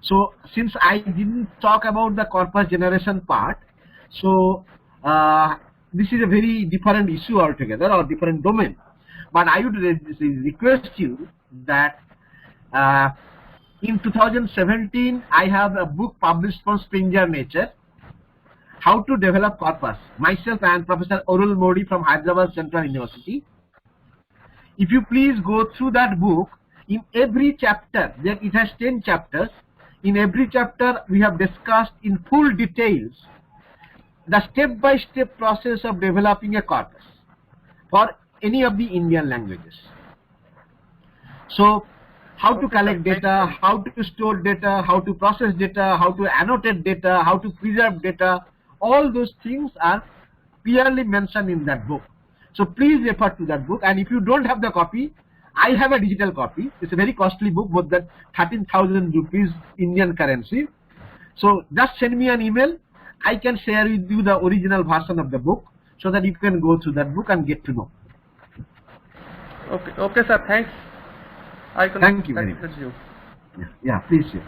So since I didn't talk about the corpus generation part, so this is a very different issue altogether or different domain. But I would request you that in 2017 I have a book published from Springer Nature, How to Develop Corpus. Myself and Professor Orul Modi from Hyderabad Central University. If you please go through that book, in every chapter, it has 10 chapters. In every chapter, we have discussed in full details the step-by-step process of developing a corpus for any of the Indian languages. So, how to collect data, how to store data, how to process data, how to annotate data, how to preserve data, all those things are clearly mentioned in that book. So please refer to that book, and if you don't have the copy, I have a digital copy. It's a very costly book, more than 13,000 rupees Indian currency. So just send me an email. I can share with you the original version of the book so that you can go through that book and get to know. Okay, sir. Thanks. I can Thank you very much. Yeah, please share.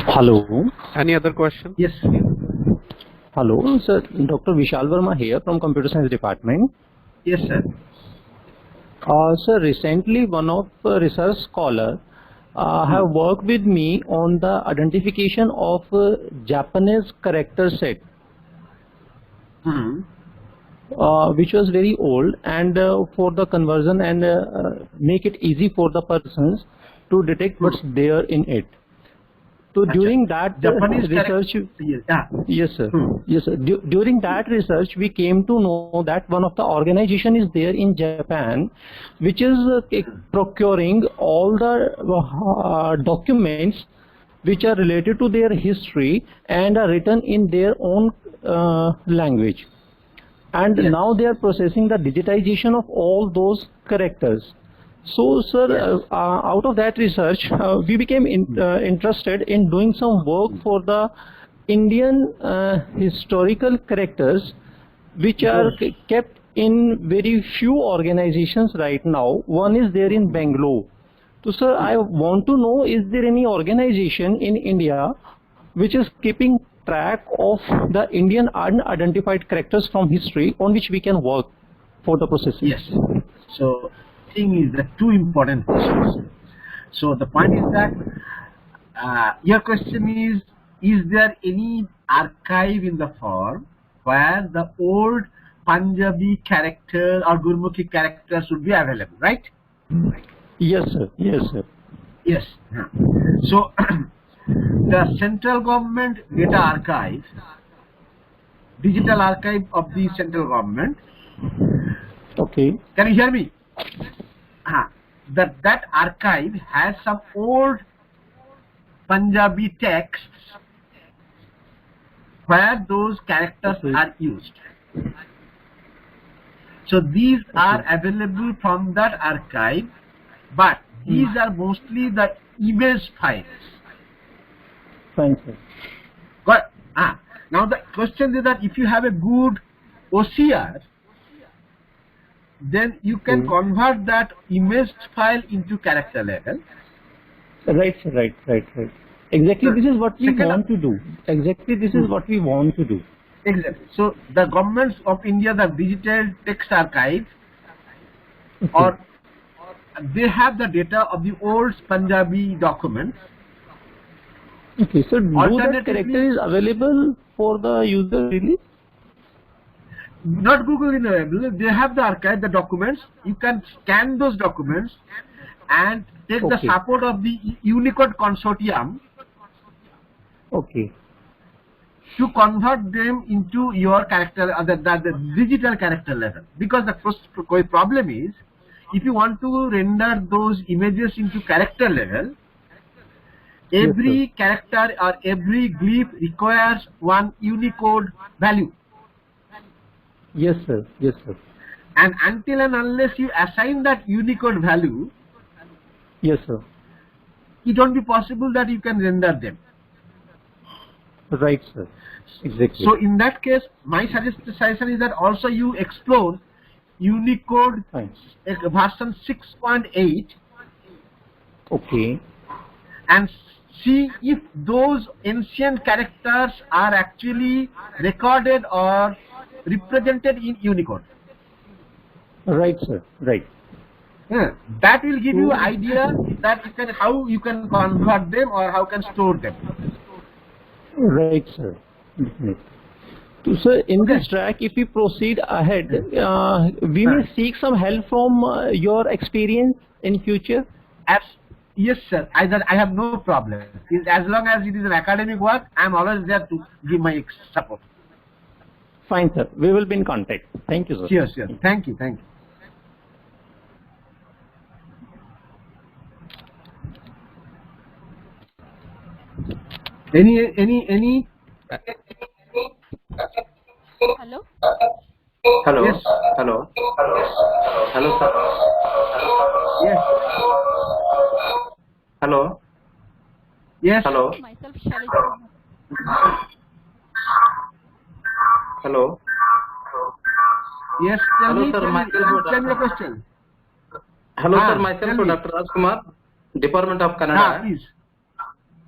Hello. Any other question? Yes. Hello, sir. Dr. Vishal Verma here from Computer Science Department. Yes, sir. Sir, recently one of research scholar have worked with me on the identification of Japanese character set, which was very old, and for the conversion and make it easy for the persons to detect what's there in it. So during that research, yes sir, yes sir. During that research, we came to know that one of the organization is there in Japan, which is procuring all the documents which are related to their history and are written in their own language. And now they are processing the digitization of all those characters. So, sir, out of that research, we became interested in doing some work for the Indian historical characters, which are kept in very few organizations right now. One is there in Bangalore. So, sir, I want to know, is there any organization in India which is keeping track of the Indian unidentified characters from history on which we can work for the processing? Yes. So, thing is the two important questions. So the point is that your question is there any archive in the form where the old Punjabi character or Gurmukhi character should be available, right? Yes, sir. Yes, sir. Yes. So the central government data archive, digital archive of the central government. Okay. Can you hear me? That archive has some old Punjabi texts where those characters are used. So these are available from that archive, but these are mostly the image files. Fine, sir. But, now the question is that if you have a good OCR, then you can convert that image file into character level. Right, sir, right. Exactly, this is what we want to do. Exactly, this is what we want to do. Exactly. So the governments of India, the digital text archive, or they have the data of the old Punjabi documents. Okay, so do that character is available for the user really? not Google enable. They have the archive, the documents. You can scan those documents and take the support of the Unicode consortium. Okay. To convert them into your character, the digital character level. Because the first problem is, if you want to render those images into character level, every character or every glyph requires one Unicode value. Yes, sir. Yes, sir. And until and unless you assign that Unicode value, yes, sir, it won't be possible that you can render them. Right, sir. Exactly. So in that case, my suggestion is that also you explore Unicode version 6.8. Okay. And see if those ancient characters are actually recorded or represented in Unicode. Right, sir. Right. Yeah. That will give you idea that how you can convert them or how can store them. Right, sir. So, sir, in this track, if we proceed ahead, we may seek some help from your experience in future. Yes, sir. I have no problem. As long as it is an academic work, I am always there to give my support. Fine, sir. We will be in contact. Thank you, sir. Yes, yes. Thank you. Thank you. Any? Hello? Hello. Yes. Hello. Hello, sir. Yes. Hello. Yes. Hello. Myself, Shailaja. Hello. Yes. Tell Hello, me, sir. tell me the question. Hello, sir. Myself, Dr. Rajkumar, Department of Kannada. Please.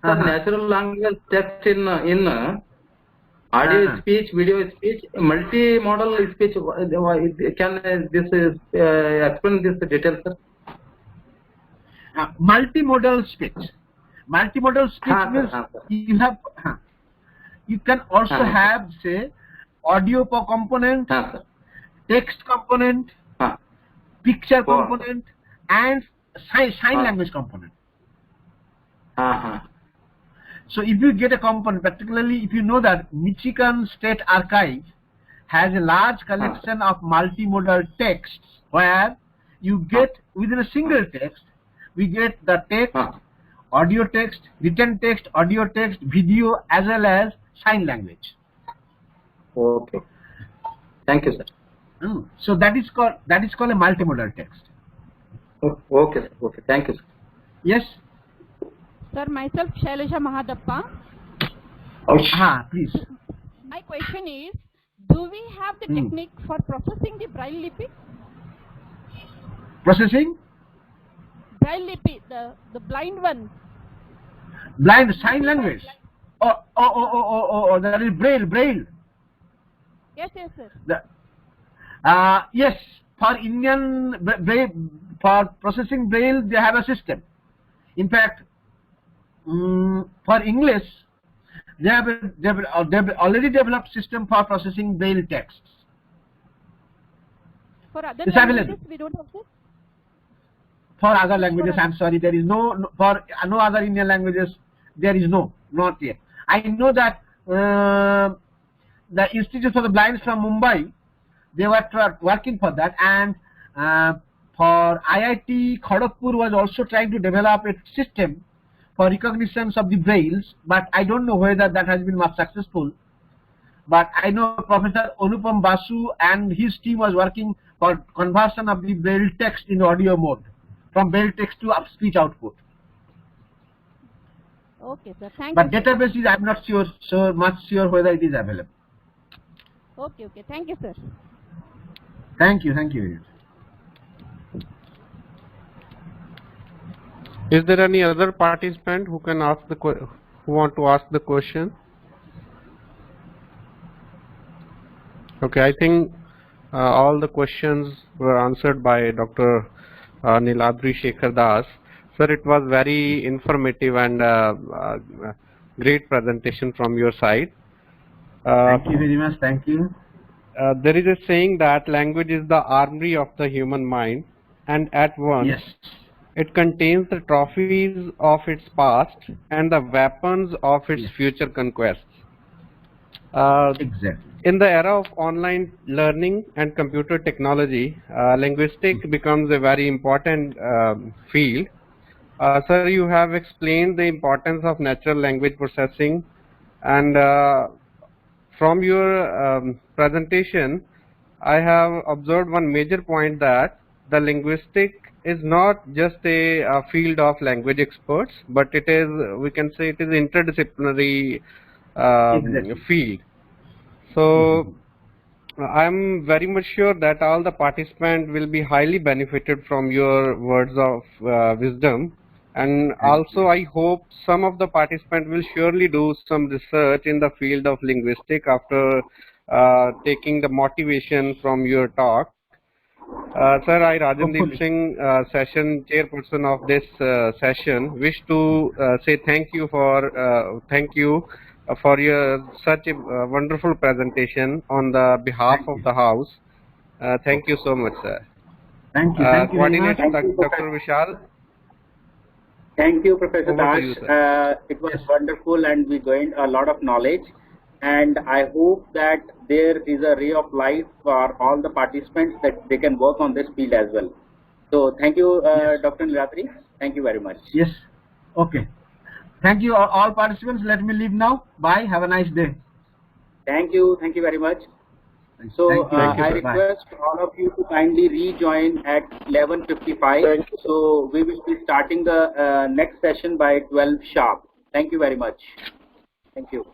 Sir, natural language text in audio speech, video speech, multi-modal speech. Can this explain this detail, sir? Multimodal speech. Multimodal speech means you have. You can also have, say, audio component, text component, picture component, and sign language component. So if you get a component, particularly if you know that Michigan State Archive has a large collection of multimodal texts where you get within a single text, we get the text, audio text, written text, audio text, video, as well as sign language. Okay. Thank you, sir. So that is called a multimodal text. Okay, sir. Okay. Thank you, sir. Yes. Sir, myself, Shailaja Mahadappa. Please. My question is, do we have the technique for processing the Braille lipi? Processing? Braille lipi, the blind one. Blind sign language. That is Braille. Yes, sir. Yes, for Indian Braille, for processing Braille, they have a system. In fact, for English, they have already developed system for processing Braille texts. For other languages, we don't have this? For other languages, I'm sorry, there is for no other Indian languages, there is not yet. I know that the Institute for the Blind from Mumbai, they were working for that, and for IIT Kharagpur was also trying to develop a system for recognition of the Brailles, but I don't know whether that has been much successful. But I know Professor Anupam Basu and his team was working for conversion of the Braille text in audio mode, from Braille text to speech output. Okay, sir. Thank you. But databases, I'm not much sure whether it is available. Okay. Thank you, sir. Thank you. Is there any other participant who can ask who want to ask the question? Okay, I think all the questions were answered by Dr. Niladri Sekhar Das. Sir, it was very informative and great presentation from your side. Thank you very much. Thank you. there is a saying that language is the armory of the human mind, and at once Yes. it contains the trophies of its past and the weapons of its Yes. future conquests. Exactly. In the era of online learning and computer technology, linguistics becomes a very important field. Sir, you have explained the importance of natural language processing, and from your presentation, I have observed one major point, that the linguistic is not just a field of language experts, but it is, we can say, it is interdisciplinary Exactly. field. So I'm very much sure that all the participants will be highly benefited from your words of wisdom. And also, I hope some of the participants will surely do some research in the field of linguistics after taking the motivation from your talk. Sir, I, Rajandeep Singh, session chairperson of this session, wish to say thank you for your such a wonderful presentation on the behalf of the house. Thank you so much, sir. Thank you. Thank you very much. Coordinator Dr. Vishal. Thank you, Professor Over to Dash. you, sir. It was wonderful, and we gained a lot of knowledge. And I hope that there is a ray of light for all the participants, that they can work on this field as well. So thank you, Dr. Niladri. Thank you very much. Yes. Okay. Thank you, all participants. Let me leave now. Bye. Have a nice day. Thank you. Thank you very much. So Thank you, I sir. request all of you to kindly rejoin at 11:55. So we will be starting the next session by 12 sharp. Thank you very much. Thank you.